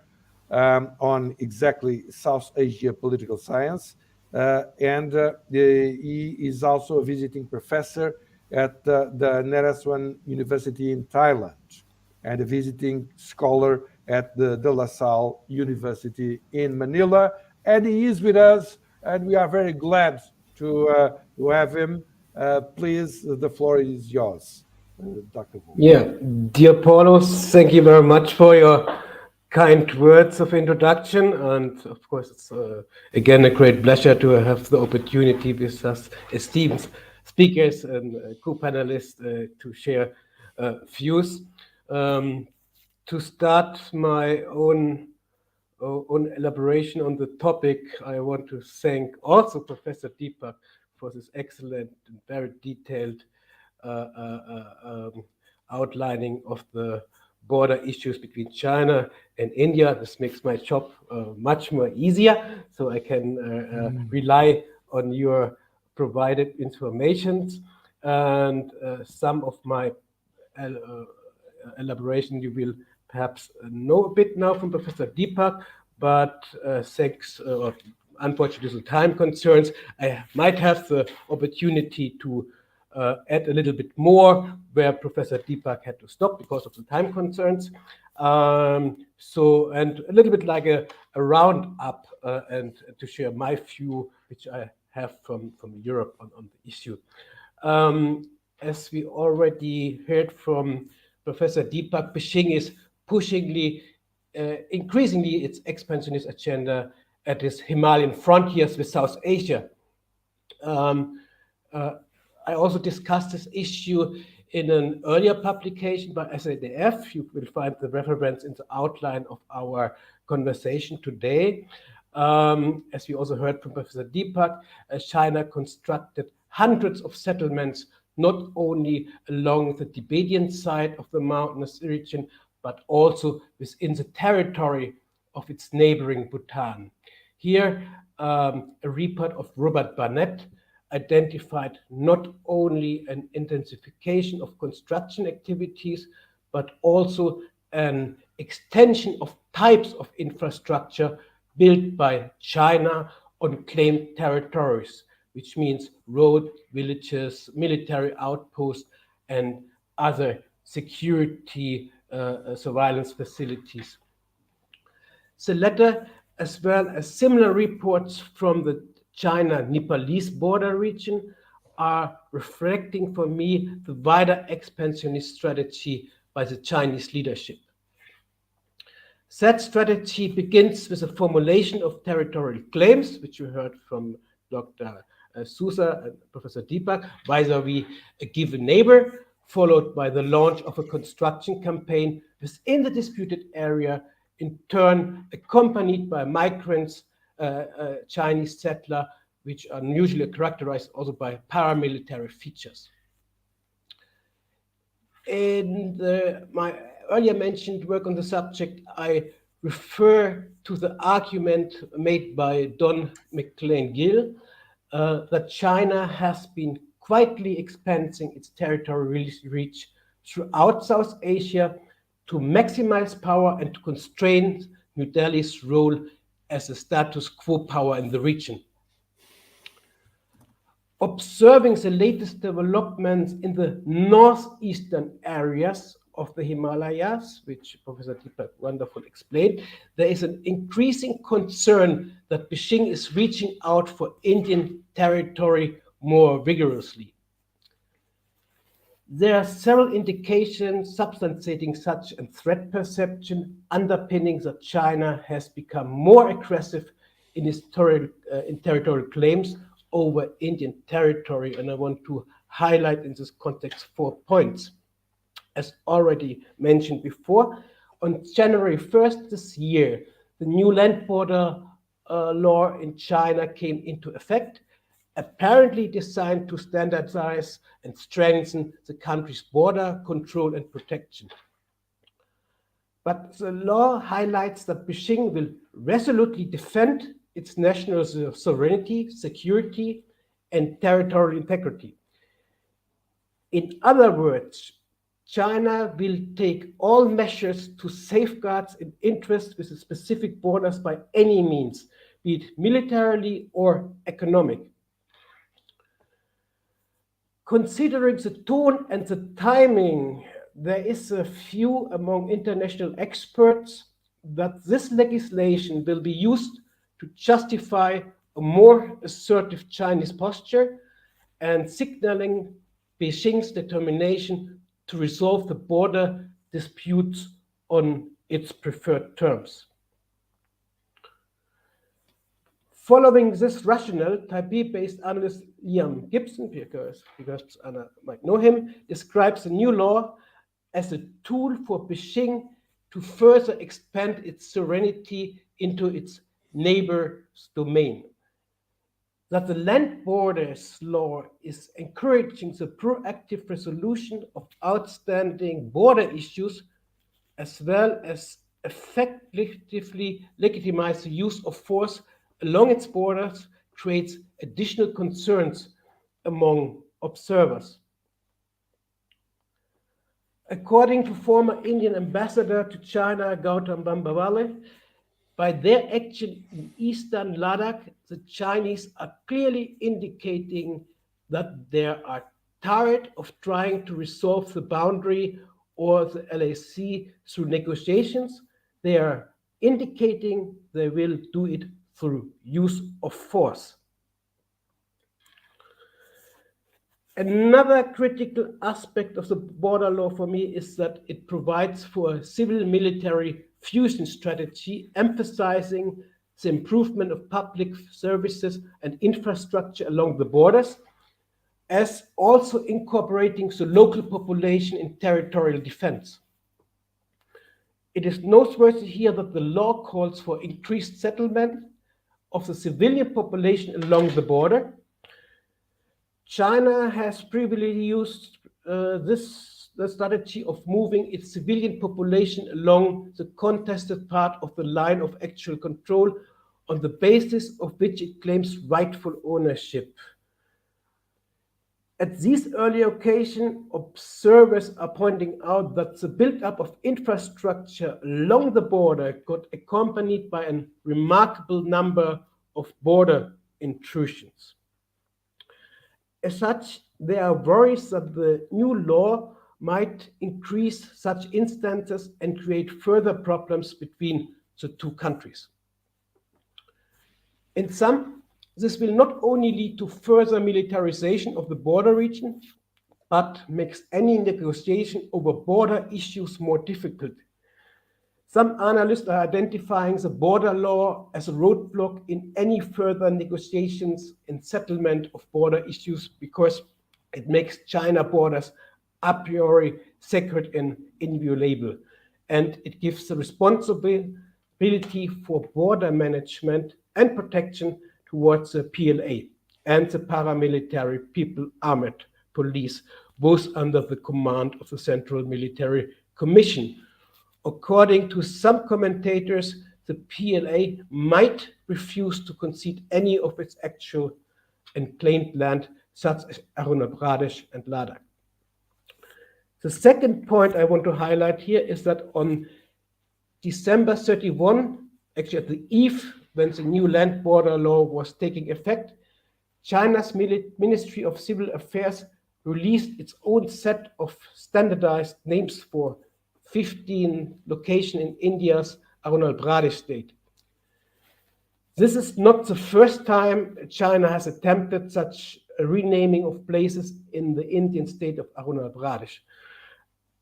on exactly South Asia political science. And he is also a visiting professor at the Naresuan University in Thailand and a visiting scholar at the De La Salle University in Manila. And he is with us, and we are very glad to have him. Please, the floor is yours, Dr. Wolfe. Yeah, dear Paulo, thank you very much for your kind words of introduction. And of course, it's again a great pleasure to have the opportunity with us esteemed speakers and co-panelists to share views. To start my own elaboration on the topic, I want to thank also Professor Deepak for this excellent and very detailed outlining of the border issues between China and India. This makes my job much more easier, so I can rely on your provided informations, and some of my elaboration you will perhaps know a bit now from Professor Deepak, but thanks, unfortunately, to time concerns, I might have the opportunity to add a little bit more where Professor Deepak had to stop because of the time concerns. So, and a little bit like a roundup and to share my view, which I have from Europe on the issue. As we already heard from Professor Deepak, Beijing is pushingly, increasingly its expansionist agenda at its Himalayan frontiers with South Asia. I also discussed this issue in an earlier publication by SADF. You will find the reference in the outline of our conversation today. As we also heard from Professor Deepak, China constructed hundreds of settlements, not only along the Tibetan side of the mountainous region, but also within the territory of its neighboring Bhutan. Here, a report of Robert Barnett identified not only an intensification of construction activities, but also an extension of types of infrastructure built by China on claimed territories, which means road, villages, military outposts, and other security surveillance facilities. The latter, as well as similar reports from the China-Nepalese border region, are reflecting for me the wider expansionist strategy by the Chinese leadership. That strategy begins with a formulation of territorial claims, which you heard from Dr. Sousa and Professor Deepak, vis-a-vis a given neighbor, followed by the launch of a construction campaign within the disputed area, in turn accompanied by migrants, Chinese settler, which are usually characterized also by paramilitary features. In my earlier mentioned work on the subject, I refer to the argument made by Don McLean Gill that China has been quietly expanding its territorial reach throughout South Asia to maximize power and to constrain New Delhi's role as a status quo power in the region. Observing the latest developments in the northeastern areas of the Himalayas, which Professor Deepak wonderfully explained, there is an increasing concern that Beijing is reaching out for Indian territory more vigorously. There are several indications substantiating such a threat perception, underpinning that China has become more aggressive in its territorial claims over Indian territory, and I want to highlight in this context 4 points. As already mentioned before, on January 1st this year, the new land border law in China came into effect, apparently designed to standardize and strengthen the country's border control and protection. But the law highlights that Beijing will resolutely defend its national sovereignty, security, and territorial integrity. In other words, China will take all measures to safeguard its interests with the specific borders by any means, be it militarily or economic. Considering the tone and the timing, there is a view among international experts that this legislation will be used to justify a more assertive Chinese posture and signaling Beijing's determination to resolve the border disputes on its preferred terms. Following this rationale, Taipei-based analyst Liam Gibson, because Anna might know him, describes the new law as a tool for Beijing to further expand its sovereignty into its neighbor's domain. That the land borders law is encouraging the proactive resolution of outstanding border issues as well as effectively legitimize the use of force along its borders, creates additional concerns among observers. According to former Indian ambassador to China, Gautam Bambawale, by their action in eastern Ladakh, the Chinese are clearly indicating that they are tired of trying to resolve the boundary or the LAC through negotiations. They are indicating they will do it through use of force. Another critical aspect of the border law for me is that it provides for a civil-military fusion strategy, emphasizing the improvement of public services and infrastructure along the borders, as also incorporating the local population in territorial defense. It is noteworthy here that the law calls for increased settlement of the civilian population along the border. China has previously used the strategy of moving its civilian population along the contested part of the line of actual control, on the basis of which it claims rightful ownership. At these early occasions, observers are pointing out that the build-up of infrastructure along the border got accompanied by a remarkable number of border intrusions. As such, there are worries that the new law might increase such instances and create further problems between the two countries. In sum, this will not only lead to further militarization of the border region, but makes any negotiation over border issues more difficult. Some analysts are identifying the border law as a roadblock in any further negotiations and settlement of border issues because it makes China borders a priori sacred and inviolable, and it gives the responsibility for border management and protection towards the PLA and the paramilitary People Armed Police, both under the command of the Central Military Commission. According to some commentators, the PLA might refuse to concede any of its actual and claimed land, such as Arunachal Pradesh and Ladakh. The second point I want to highlight here is that on December 31, actually at the eve when the new land border law was taking effect, China's Ministry of Civil Affairs released its own set of standardized names for 15 locations in India's Arunachal Pradesh state. This is not the first time China has attempted such a renaming of places in the Indian state of Arunachal Pradesh.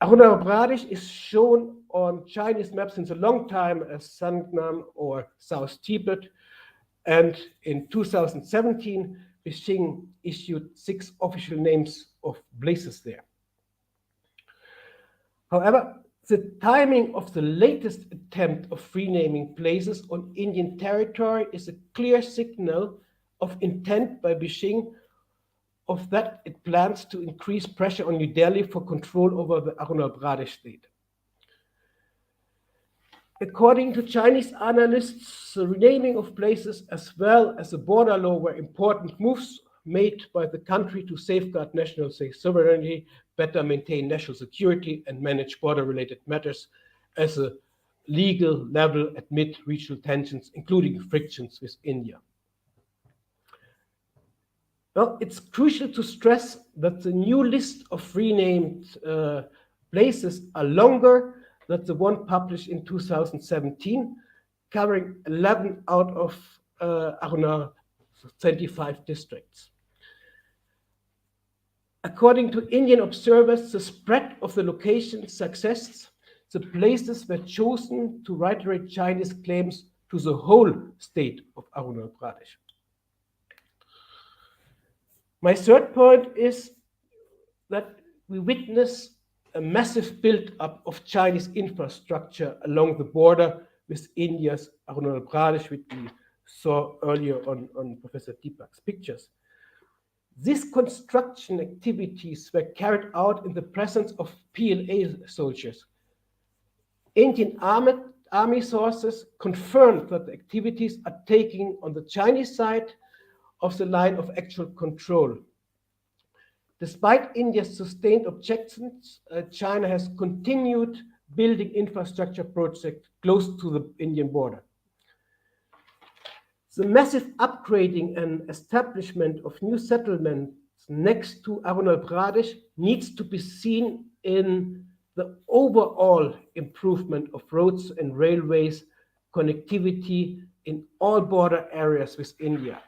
Arunachal Pradesh is shown on Chinese maps since a long time as Sangnam or South Tibet, and in 2017, Beijing issued 6 official names of places there. However, the timing of the latest attempt of renaming places on Indian territory is a clear signal of intent by Beijing of that it plans to increase pressure on New Delhi for control over the Arunachal Pradesh state. According to Chinese analysts, the renaming of places as well as the border law were important moves made by the country to safeguard national sovereignty, better maintain national security, and manage border-related matters as a legal level amid regional tensions, including frictions with India. Well, it's crucial to stress that the new list of renamed places are longer than the one published in 2017, covering 11 out of Arunachal 25 districts. According to Indian observers, the spread of the location suggests the places were chosen to reiterate Chinese claims to the whole state of Arunachal Pradesh. My third point is that we witness a massive build-up of Chinese infrastructure along the border with India's Arunachal Pradesh, which we saw earlier on Professor Deepak's pictures. These construction activities were carried out in the presence of PLA soldiers. Indian army sources confirmed that the activities are taking on the Chinese side of the line of actual control. Despite India's sustained objections, China has continued building infrastructure projects close to the Indian border. The massive upgrading and establishment of new settlements next to Arunachal Pradesh needs to be seen in the overall improvement of roads and railways connectivity in all border areas with India.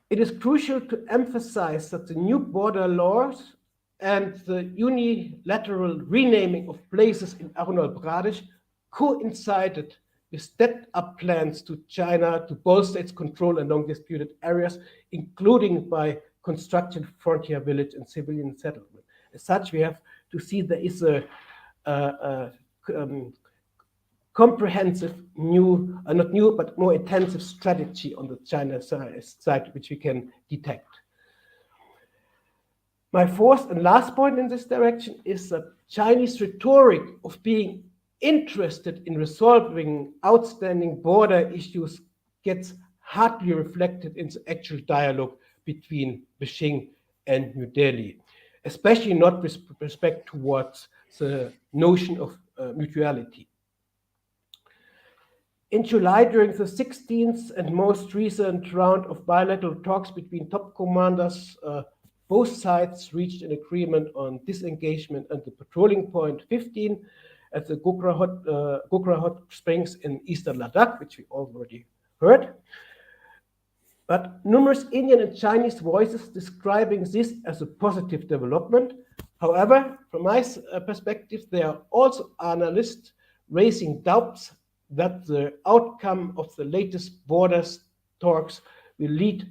It is crucial to emphasize that the new border laws and the unilateral renaming of places in Arunachal Pradesh coincided with stepped-up plans to China to bolster its control along disputed areas, including by constructing frontier village and civilian settlement. As such, we have to see there is a comprehensive new, not new, but more intensive strategy on the China side, which we can detect. My fourth and last point in this direction is that Chinese rhetoric of being interested in resolving outstanding border issues gets hardly reflected in the actual dialogue between Beijing and New Delhi, especially not with respect towards the notion of mutuality. In July, during the 16th and most recent round of bilateral talks between top commanders, both sides reached an agreement on disengagement at the patrolling point 15 at the Gokra Hot Springs in eastern Ladakh, which we already heard. But numerous Indian and Chinese voices describing this as a positive development. However, from my perspective, there are also analysts raising doubts that the outcome of the latest border talks will lead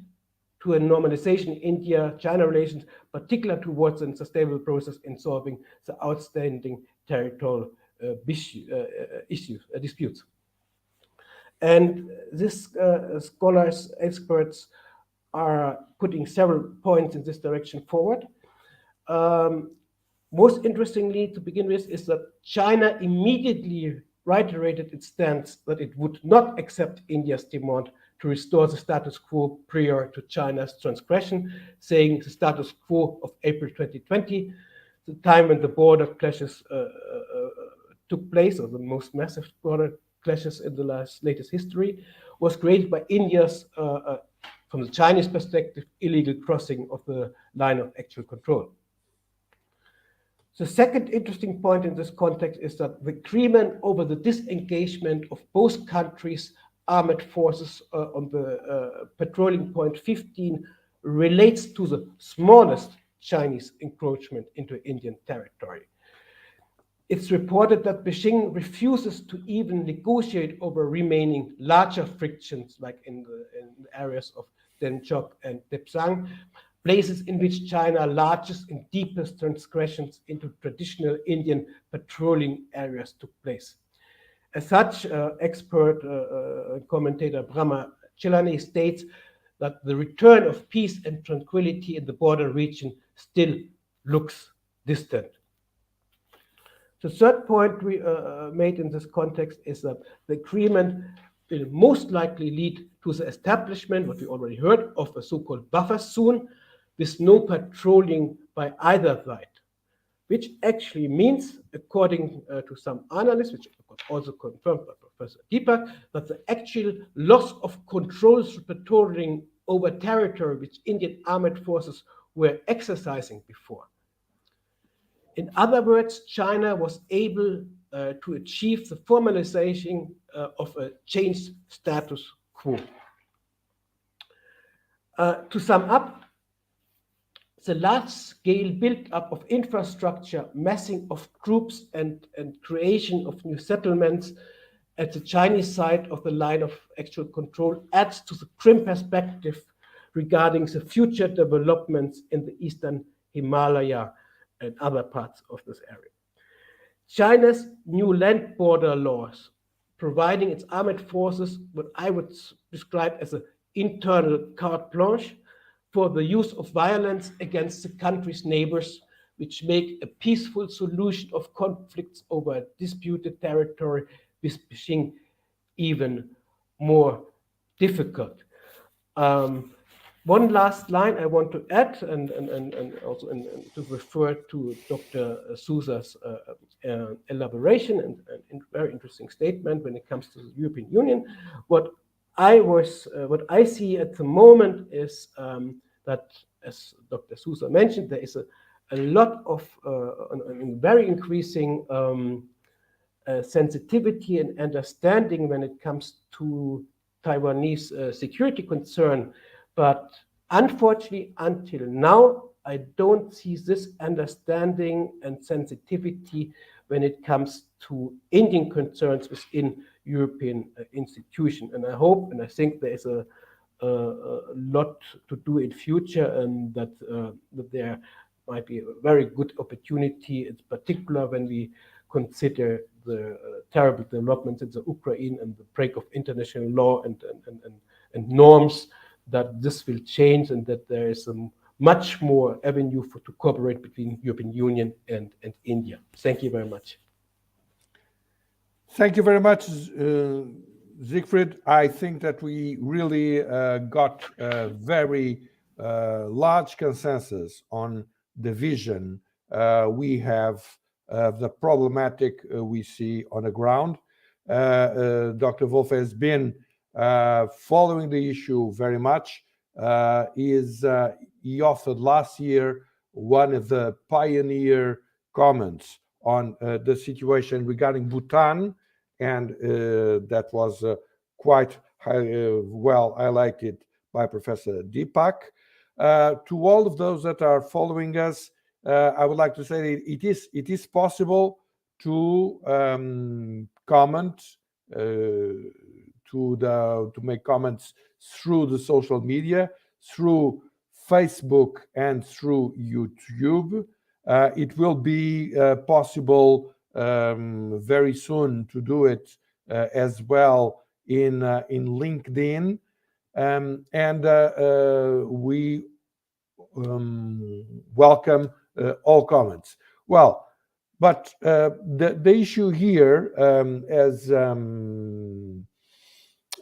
to a normalization in India-China relations, particularly towards a sustainable process in solving the outstanding territorial disputes. And this scholars, experts are putting several points in this direction forward. Most interestingly, to begin with, is that China immediately reiterated its stance that it would not accept India's demand to restore the status quo prior to China's transgression, saying the status quo of April 2020, the time when the border clashes took place, or the most massive border clashes in the latest history, was created by India's, from the Chinese perspective, illegal crossing of the line of actual control. The second interesting point in this context is that the agreement over the disengagement of both countries' armed forces on the patrolling point 15 relates to the smallest Chinese encroachment into Indian territory. It's reported that Beijing refuses to even negotiate over remaining larger frictions, like in the areas of Denchok and Depsang, places in which China's largest and deepest transgressions into traditional Indian patrolling areas took place. As such, expert commentator Brahma Chilani states that the return of peace and tranquility in the border region still looks distant. The third point we made in this context is that the agreement will most likely lead to the establishment, what we already heard, of a so-called buffer zone with no patrolling by either side, which actually means, according to some analysts, which was also confirmed by Professor Deepak, that the actual loss of control through patrolling over territory which Indian armed forces were exercising before. In other words, China was able to achieve the formalization of a changed status quo. To sum up, the large-scale build-up of infrastructure, massing of troops, and creation of new settlements at the Chinese side of the line of actual control adds to the grim perspective regarding the future developments in the eastern Himalaya and other parts of this area. China's new land border laws, providing its armed forces what I would describe as an internal carte blanche for the use of violence against the country's neighbors, which make a peaceful solution of conflicts over disputed territory with Beijing even more difficult. One last line I want to add, and also to refer to Dr. Sousa's elaboration and very interesting statement when it comes to the European Union. What I see at the moment is that, as Dr. Sousa mentioned, there is a lot of very increasing sensitivity and understanding when it comes to Taiwanese security concern. But unfortunately, until now, I don't see this understanding and sensitivity when it comes to Indian concerns within European institutions. And I hope and I think there is a lot to do in future, and that there might be a very good opportunity, in particular when we consider the terrible developments in the Ukraine and the break of international law and norms, that this will change and that there is a much more avenue to cooperate between European Union and India. Thank you very much. Thank you very much, Siegfried. I think that we really got a very large consensus on the vision we have of the problematic we see on the ground. Dr. Wolfe has been following the issue very much. He authored last year one of the pioneer comments on the situation regarding Bhutan, and that was quite well highlighted by Professor Deepak. To all of those that are following us, I would like to say that it is possible to comment, to make comments through the social media, through Facebook and through YouTube. It will be possible very soon to do it as well in LinkedIn, and we welcome all comments. Well, but the issue here, as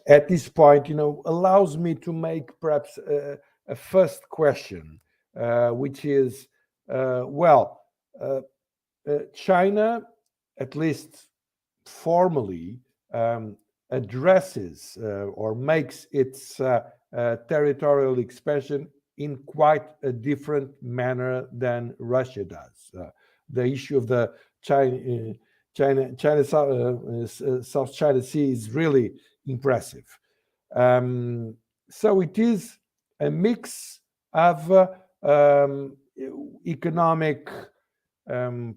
at this point, allows me to make perhaps a first question, which is, China, at least formally, addresses or makes its territorial expansion in quite a different manner than Russia does. The issue of the South China Sea is really impressive. So it is a mix of economic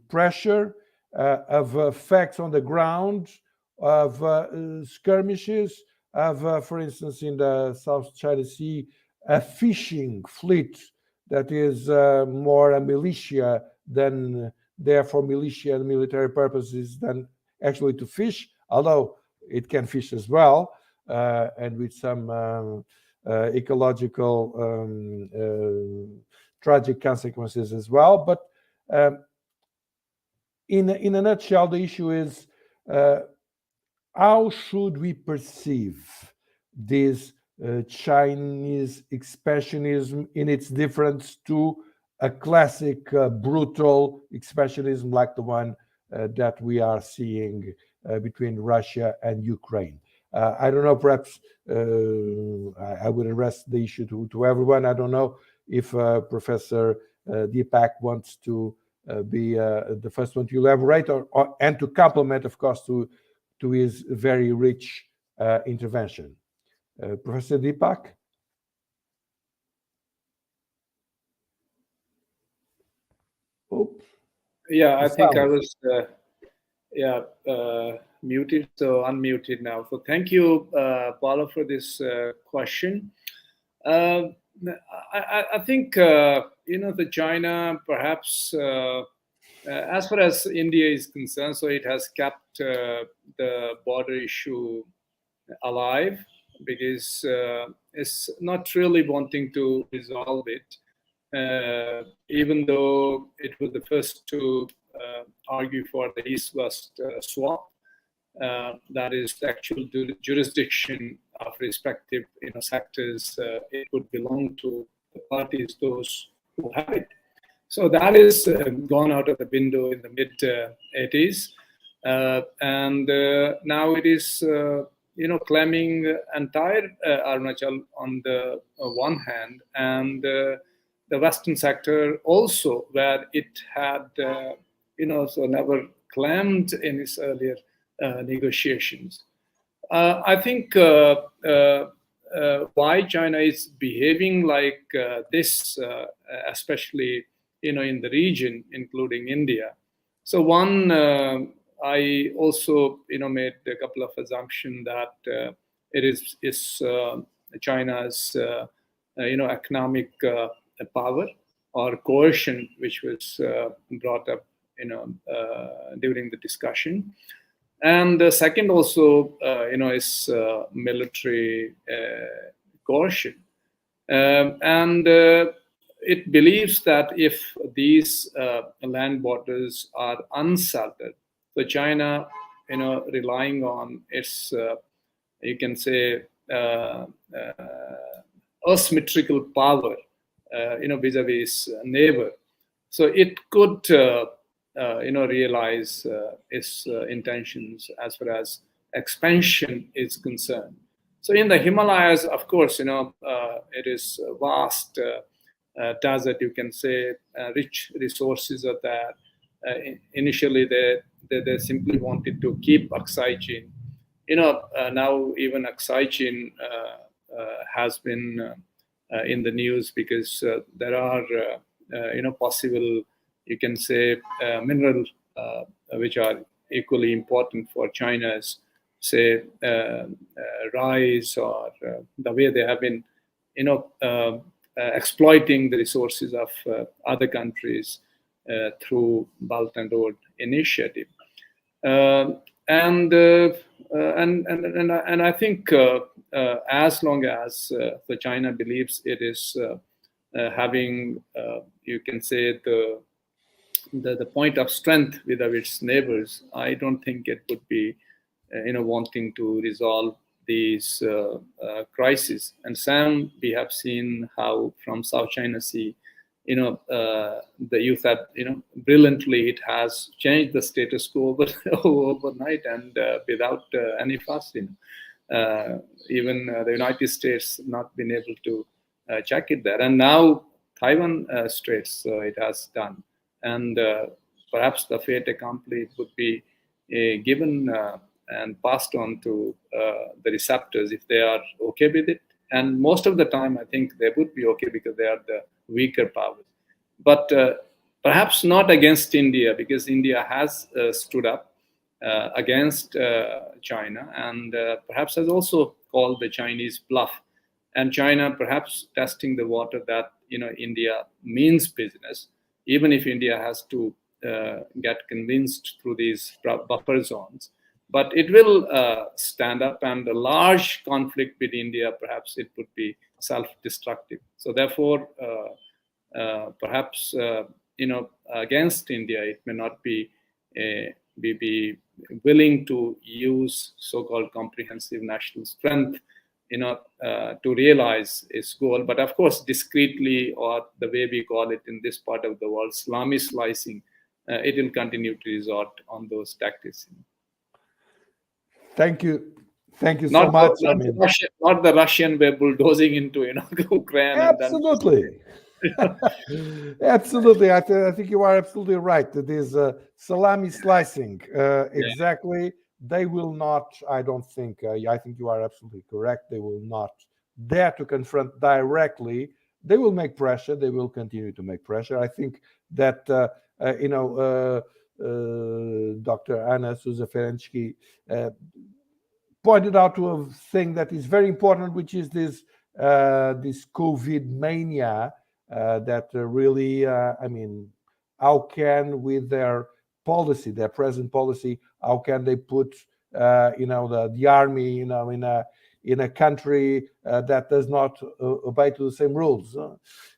pressure, of facts on the ground, of skirmishes, of, for instance, in the South China Sea, a fishing fleet that is more a militia than there for militia and military purposes than actually to fish, although it can fish as well, and with some ecological tragic consequences as well. But in a nutshell, the issue is how should we perceive this Chinese expansionism in its difference to a classic brutal expansionism like the one that we are seeing between Russia and Ukraine. I don't know, perhaps I would address the issue to everyone. I don't know if Professor Deepak wants to be the first one to elaborate and to complement, of course, to his very rich intervention. Professor Deepak? Oh. Yeah, I think I was muted, so unmuted now. So thank you, Paulo, for this question. I think, the China, perhaps, as far as India is concerned, so it has kept the border issue alive because it's not really wanting to resolve it. even though it was the first to argue for the East-West swap, that is the actual jurisdiction of respective sectors, it would belong to the parties, those who have it. So that is gone out of the window in the mid-80s, and now it is claiming entire Arunachal on the one hand, and the Western sector also, where it had so never claimed in its earlier negotiations. I think why China is behaving like this, especially in the region, including India. So one, I also made a couple of assumptions that it is China's economic power or coercion, which was brought up during the discussion. And the second also, is military coercion. And it believes that if these land borders are unsettled, so China, relying on its, you can say, asymmetrical power, vis-a-vis neighbor, so it could realize its intentions as far as expansion is concerned. So in the Himalayas, of course, it is a vast desert, you can say, rich resources are there. Initially, they simply wanted to keep oxygen. Now even oxygen has been in the news because there are, possible, you can say, minerals which are equally important for China's, say, rice, or the way they have been, exploiting the resources of other countries through Belt and Road Initiative. And I think as long as the China believes it is having, you can say, the point of strength with its neighbors, I don't think it would be, wanting to resolve these crises. And some we have seen how from South China Sea, the youth have, brilliantly, it has changed the status quo overnight and without any fuss. Even the United States not been able to check it there. And now Taiwan Straits it has done. And perhaps the fait accompli would be given and passed on to the receptors if they are okay with it. And most of the time, I think they would be okay because they are the weaker powers. But perhaps not against India, because India has stood up against China, and perhaps has also called the Chinese bluff. And China perhaps testing the water that India means business, even if India has to get convinced through these buffer zones. But it will stand up, and a large conflict with India, perhaps it would be self-destructive. So therefore, perhaps against India, it may not be willing to use so-called comprehensive national strength, to realize its goal. But of course, discreetly, or the way we call it in this part of the world, salami slicing, it will continue to resort on those tactics. Thank you so Not much. not the Russian way bulldozing into Ukraine. Absolutely. Absolutely. I think you are absolutely right. That is salami slicing. Exactly. They will not, I don't think, I think you are absolutely correct. They will not dare to confront directly. They will make pressure. They will continue to make pressure. I think that, Dr. Anna Souza Ferenci pointed out to a thing that is very important, which is this COVID mania that really, how can, with their policy, their present policy, how can they put, the army, in a country that does not obey to the same rules.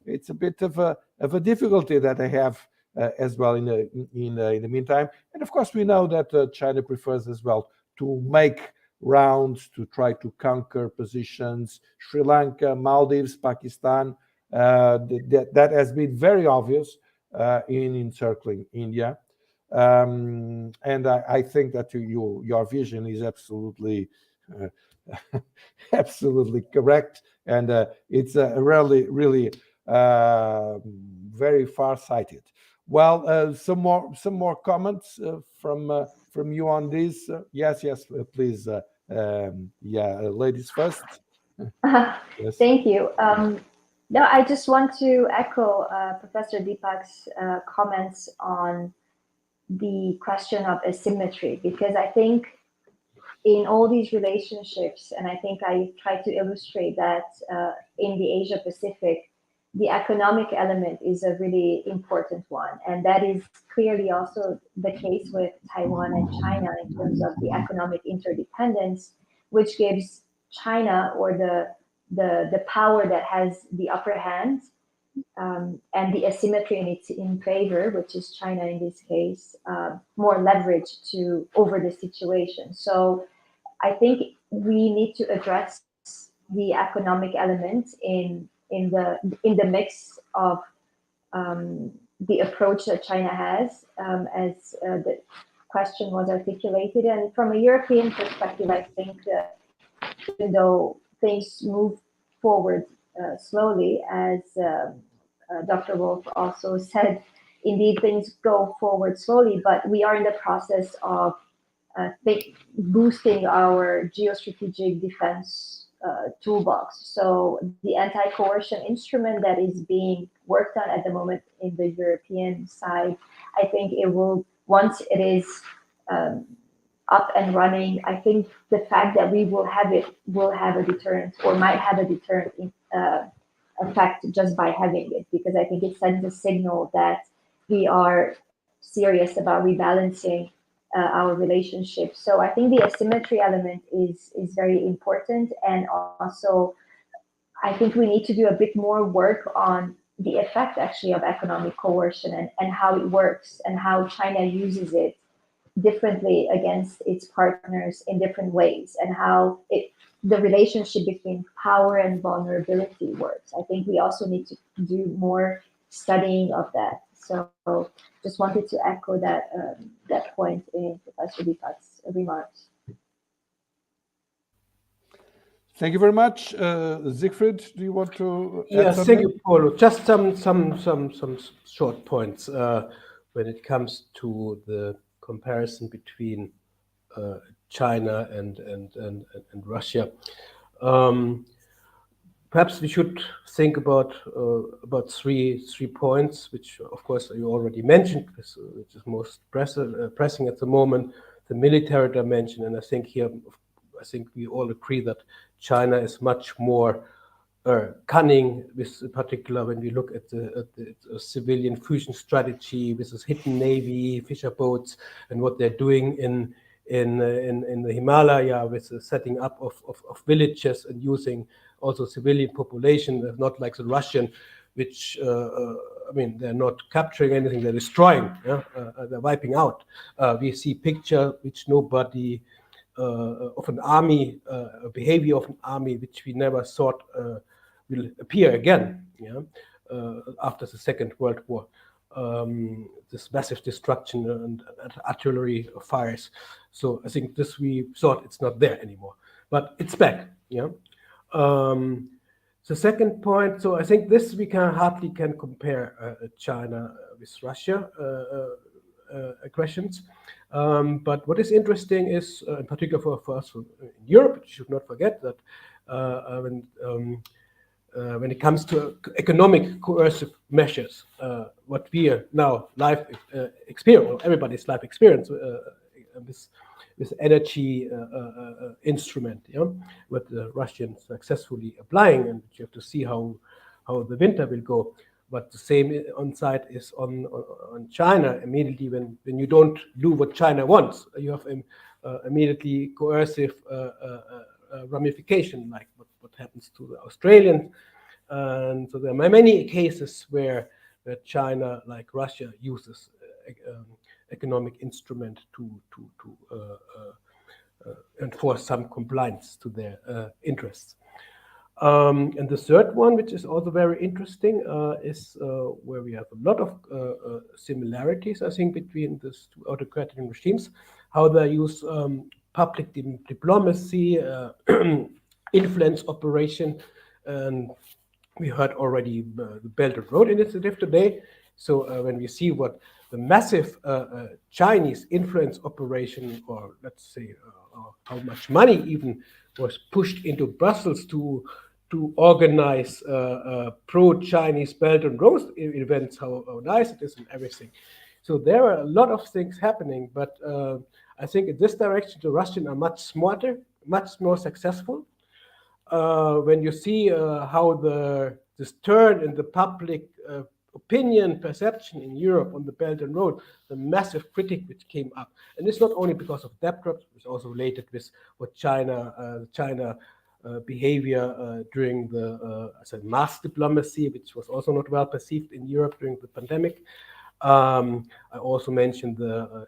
It's a bit of a difficulty that I have as well in the meantime. And of course, we know that China prefers as well to make rounds to try to conquer positions. Sri Lanka, Maldives, Pakistan, that has been very obvious in encircling India. And I think that your vision is absolutely absolutely correct, and it's really very far-sighted. Well, some more comments from you on this. Yes, please. Ladies first. Yes. Thank you. No, I just want to echo Professor Deepak's comments on the question of asymmetry, because I think in all these relationships, and I think I tried to illustrate that in the Asia Pacific, the economic element is a really important one. And that is clearly also the case with Taiwan and China in terms of the economic interdependence, which gives China or the power that has the upper hand, and the asymmetry in its favor, which is China in this case, more leverage over the situation. So I think we need to address the economic element in the mix of the approach that China has, as the question was articulated. And from a European perspective, I think that even though things move forward slowly, as Dr. Wolfe also said, indeed things go forward slowly, but we are in the process of boosting our geostrategic defense toolbox. So the anti-coercion instrument that is being worked on at the moment in the European side, I think it will, once it is up and running, I think the fact that we will have it will have a deterrent, or might have a deterrent effect just by having it, because I think it sends a signal that we are serious about rebalancing our relationship. So I think the asymmetry element is very important, and also I think we need to do a bit more work on the effect actually of economic coercion and how it works and how China uses it differently against its partners in different ways, and how the relationship between power and vulnerability works. I think we also need to do more studying of that. So just wanted to echo that point in Professor Deepak's remarks. Thank you very much. Siegfried, do you want to add Yes, something? thank you, Paulo. Just some short points when it comes to the comparison between China and Russia. Perhaps we should think about three points, which of course you already mentioned, which is most pressing at the moment: the military dimension. And I think we all agree that China is much more cunning, with in particular when we look at the civilian fusion strategy with this hidden navy, fisher boats, and what they're doing in the Himalaya with the setting up of villages and using also civilian population, not like the Russian, which I mean, they're not capturing anything, they're destroying, they're wiping out. We see picture which nobody of an army, behavior of an army which we never thought will appear again, after the Second World War. This massive destruction and artillery fires. So I think this, we thought it's not there anymore, but it's back. The second point, so I think this we hardly can compare China with Russia aggressions. But what is interesting is, in particular for us in Europe, you should not forget that when it comes to economic coercive measures, what we are now live experience, everybody's life experience with energy instrument, what the Russians successfully applying, and you have to see how the winter will go. But the same on side is on China. Immediately when you don't do what China wants, you have immediately coercive ramification, like what happens to the Australian. And so there are many cases where China, like Russia, uses economic instrument to enforce some compliance to their interests. And the third one, which is also very interesting, is where we have a lot of similarities, I think, between these two autocratic regimes, how they use public diplomacy, influence operation, and we heard already the Belt and Road Initiative today. So when we see what the massive Chinese influence operation, or let's say how much money even was pushed into Brussels to organize pro-Chinese Belt and Road events, how nice it is and everything. So there are a lot of things happening, but I think in this direction, the Russians are much smarter, much more successful. When you see how this turn in the public opinion perception in Europe on the Belt and Road, the massive critic which came up, and it's not only because of debt drops, it's also related with what China behavior during the mass diplomacy, which was also not well perceived in Europe during the pandemic. I also mentioned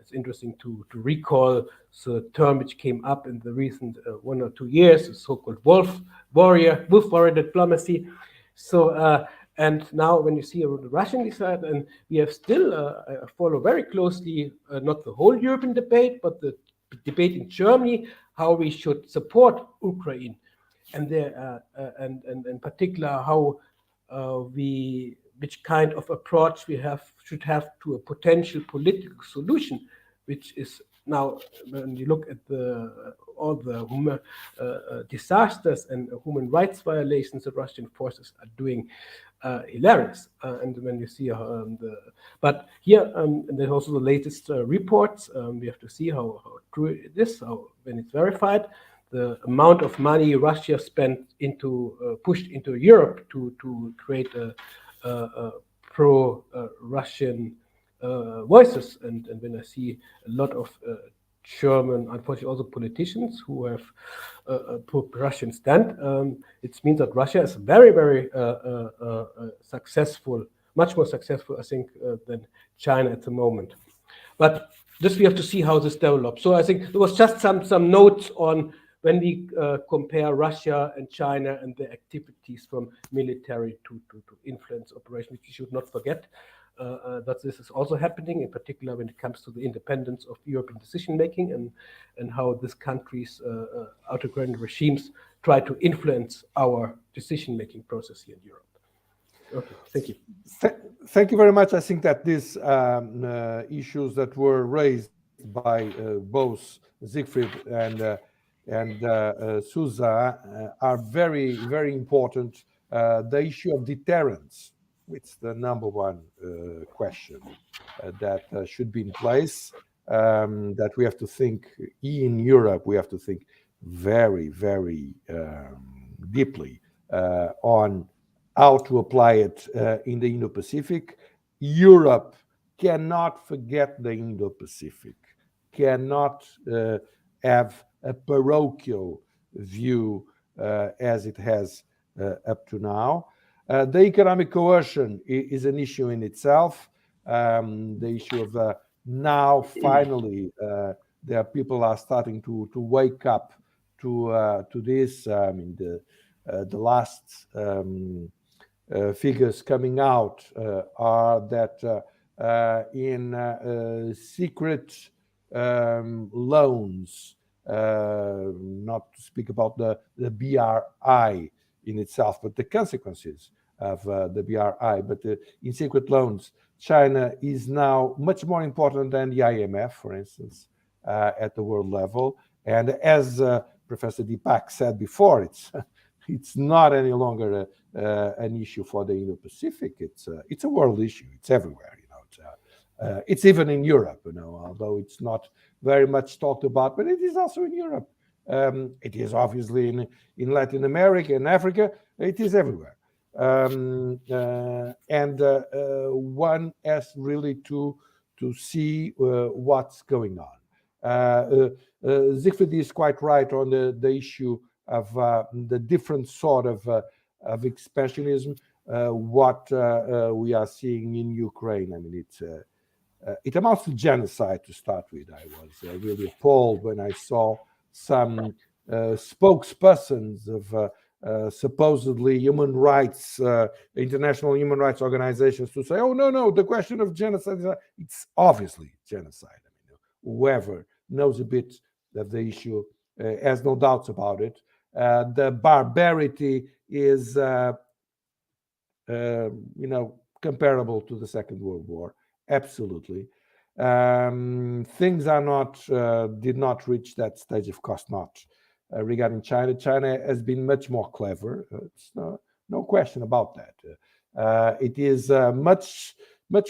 it's interesting to recall the term which came up in the recent 1 or 2 years, the so-called Wolf warrior diplomacy. So and now when you see the Russian side, and we have still follow very closely not the whole European debate, but the debate in Germany, how we should support Ukraine, and there and in particular how which kind of approach we should have to a potential political solution, which is now, when you look at all the disasters and human rights violations the Russian forces are doing, hilarious. And when you see but here, and there's also the latest reports, we have to see how true it is, when it's verified, the amount of money Russia spent pushed into Europe to create a pro-Russian voices, and when I see a lot of German, unfortunately also politicians who have a pro-Russian stand, it means that Russia is very, very successful, much more successful, I think, than China at the moment. But this we have to see how this develops. So I think there was just some notes on when we compare Russia and China and their activities from military to influence operations, which we should not forget that this is also happening, in particular when it comes to the independence of European decision-making and how this country's autocratic regimes try to influence our decision-making process here in Europe. Okay, thank you. Thank you very much. I think that these issues that were raised by both Siegfried and Souza are very, very important. The issue of deterrence, it's the number one question that should be in place, that we have to think in Europe, we have to think very, very deeply on how to apply it in the Indo-Pacific. Europe cannot forget the Indo-Pacific, cannot have a parochial view as it has up to now. The economic coercion is an issue in itself. The issue of now finally there people are starting to wake up to this. I mean the last figures coming out are that in secret loans, not to speak about the BRI in itself, but the consequences of the BRI, but in secret loans, China is now much more important than the IMF, for instance, at the world level. And as Professor Deepak said before, it's not any longer an issue for the Indo-Pacific. It's a world issue. It's everywhere. It's even in Europe, although it's not very much talked about, but it is also in Europe. It is obviously in Latin America and Africa. It is everywhere. And one has really to see what's going on. Siegfried is quite right on the issue of the different sort of expansionism, what we are seeing in Ukraine. I mean, it amounts to genocide to start with. I was really appalled when I saw some spokespersons of supposedly human rights, international human rights organizations to say, oh, no, the question of genocide, it's obviously genocide. I mean, whoever knows a bit of the issue has no doubts about it. The barbarity is, comparable to the Second World War. Absolutely. Things are not, did not reach that stage, of course not. Regarding China, China has been much more clever. It's no question about that. It is much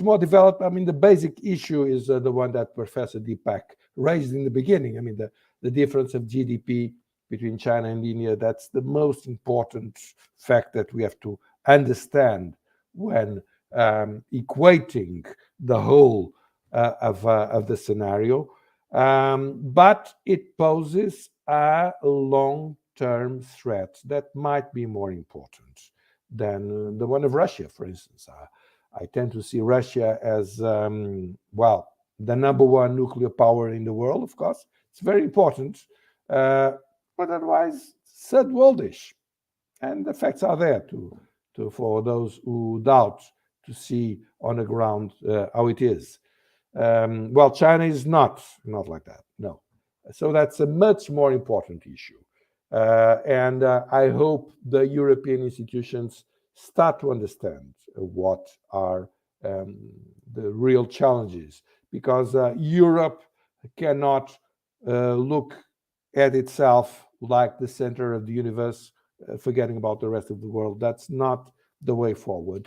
more developed. I mean, the basic issue is the one that Professor Deepak raised in the beginning. I mean, the difference of GDP between China and India, that's the most important fact that we have to understand when equating the whole of the scenario. But it poses a long-term threat that might be more important than the one of Russia, for instance. I tend to see Russia as, the number one nuclear power in the world, of course. It's very important, but otherwise, third worldish. And the facts are there for those who doubt to see on the ground how it is. China is not like that, no. So that's a much more important issue. And I hope the European institutions start to understand what are the real challenges, because Europe cannot look at itself like the center of the universe, forgetting about the rest of the world. That's not the way forward.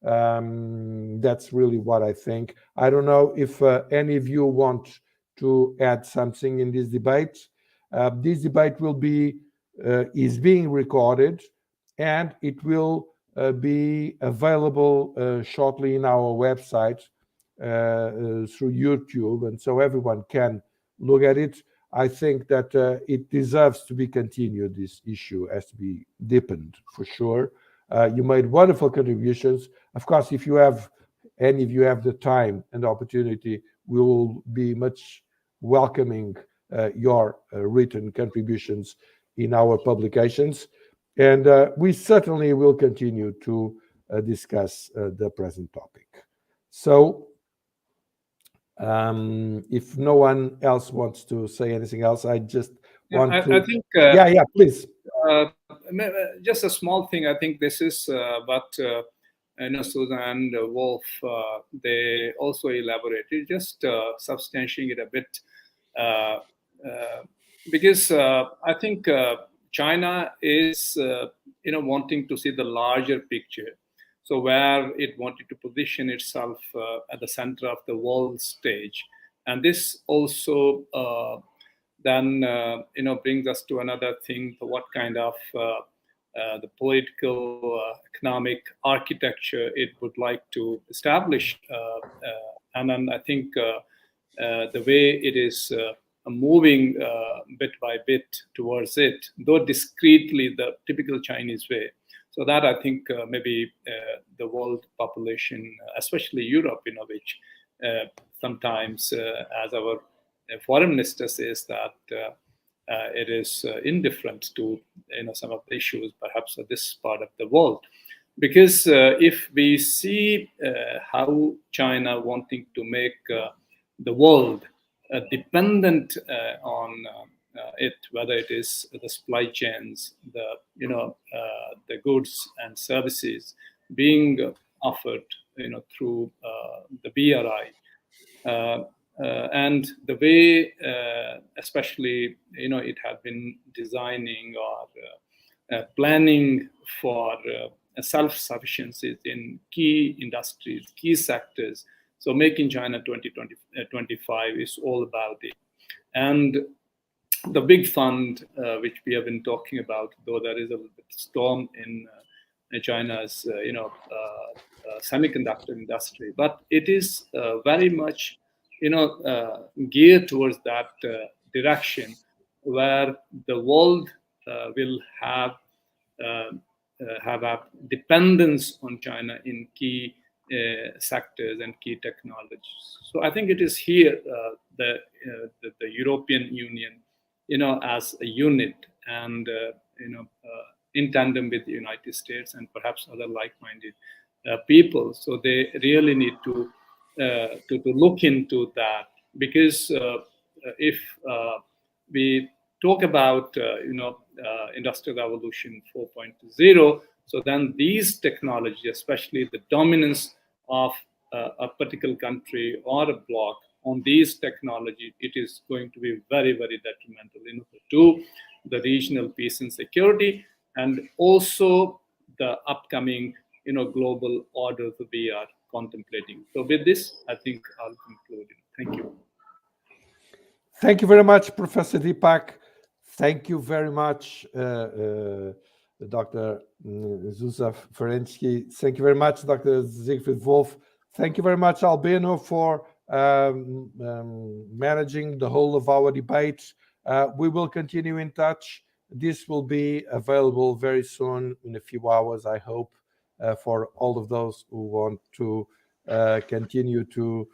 That's really what I think. I don't know if any of you want to add something in this debate. This debate is being recorded, and it will be available shortly in our website through YouTube, and so everyone can look at it. I think that it deserves to be continued. This issue has to be deepened for sure. You made wonderful contributions. Of course, if any of you have the time and the opportunity, we will be much welcoming your written contributions in our publications. And we certainly will continue to discuss the present topic. So, if no one else wants to say anything else, I just want to... I think... please. Just a small thing. I think this is what Susan and Wolf, they also elaborated, just substantiating it a bit. Because I think China is, wanting to see the larger picture. So where it wanted to position itself at the center of the world stage. And this also then, brings us to another thing, what kind of the political, economic architecture it would like to establish. And then I think the way it is moving bit by bit towards it, though discreetly, the typical Chinese way. So that I think maybe the world population, especially Europe, which sometimes, as our foreign minister says, that it is indifferent to some of the issues, perhaps of this part of the world. Because if we see how China wanting to make the world dependent on it, whether it is the supply chains, the goods and services being offered, through the BRI, and the way, especially, it has been designing or planning for self-sufficiency in key industries, key sectors. So making China 2025 is all about it. And the big fund, which we have been talking about, though there is a little bit storm in China's, semiconductor industry, but it is very much, geared towards that direction, where the world will have a dependence on China in key sectors and key technologies. So I think it is here the European Union, as a unit, and in tandem with the United States and perhaps other like-minded people. So they really need to look into that, because if we talk about Industrial Revolution 4.0, so then these technologies, especially the dominance of a particular country or a bloc on these technology, it is going to be very, very detrimental to the regional peace and security, and also the upcoming global order that we are contemplating. So with this, I think I'll conclude. Thank you. Thank you very much, Professor Deepak. Thank you very much, Dr. Zsuzsa Ferenci. Thank you very much, Dr. Siegfried Wolfe. Thank you very much, Albino, for managing the whole of our debate. We will continue in touch. This will be available very soon, in a few hours, I hope, for all of those who want to continue to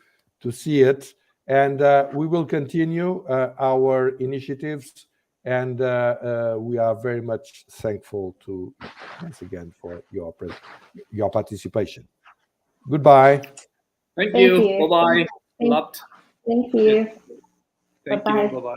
see it. And we will continue our initiatives, and we are very much thankful to, once again, for your participation. Goodbye. Thank you. Bye-bye. Thank you. Thank you. Bye-bye.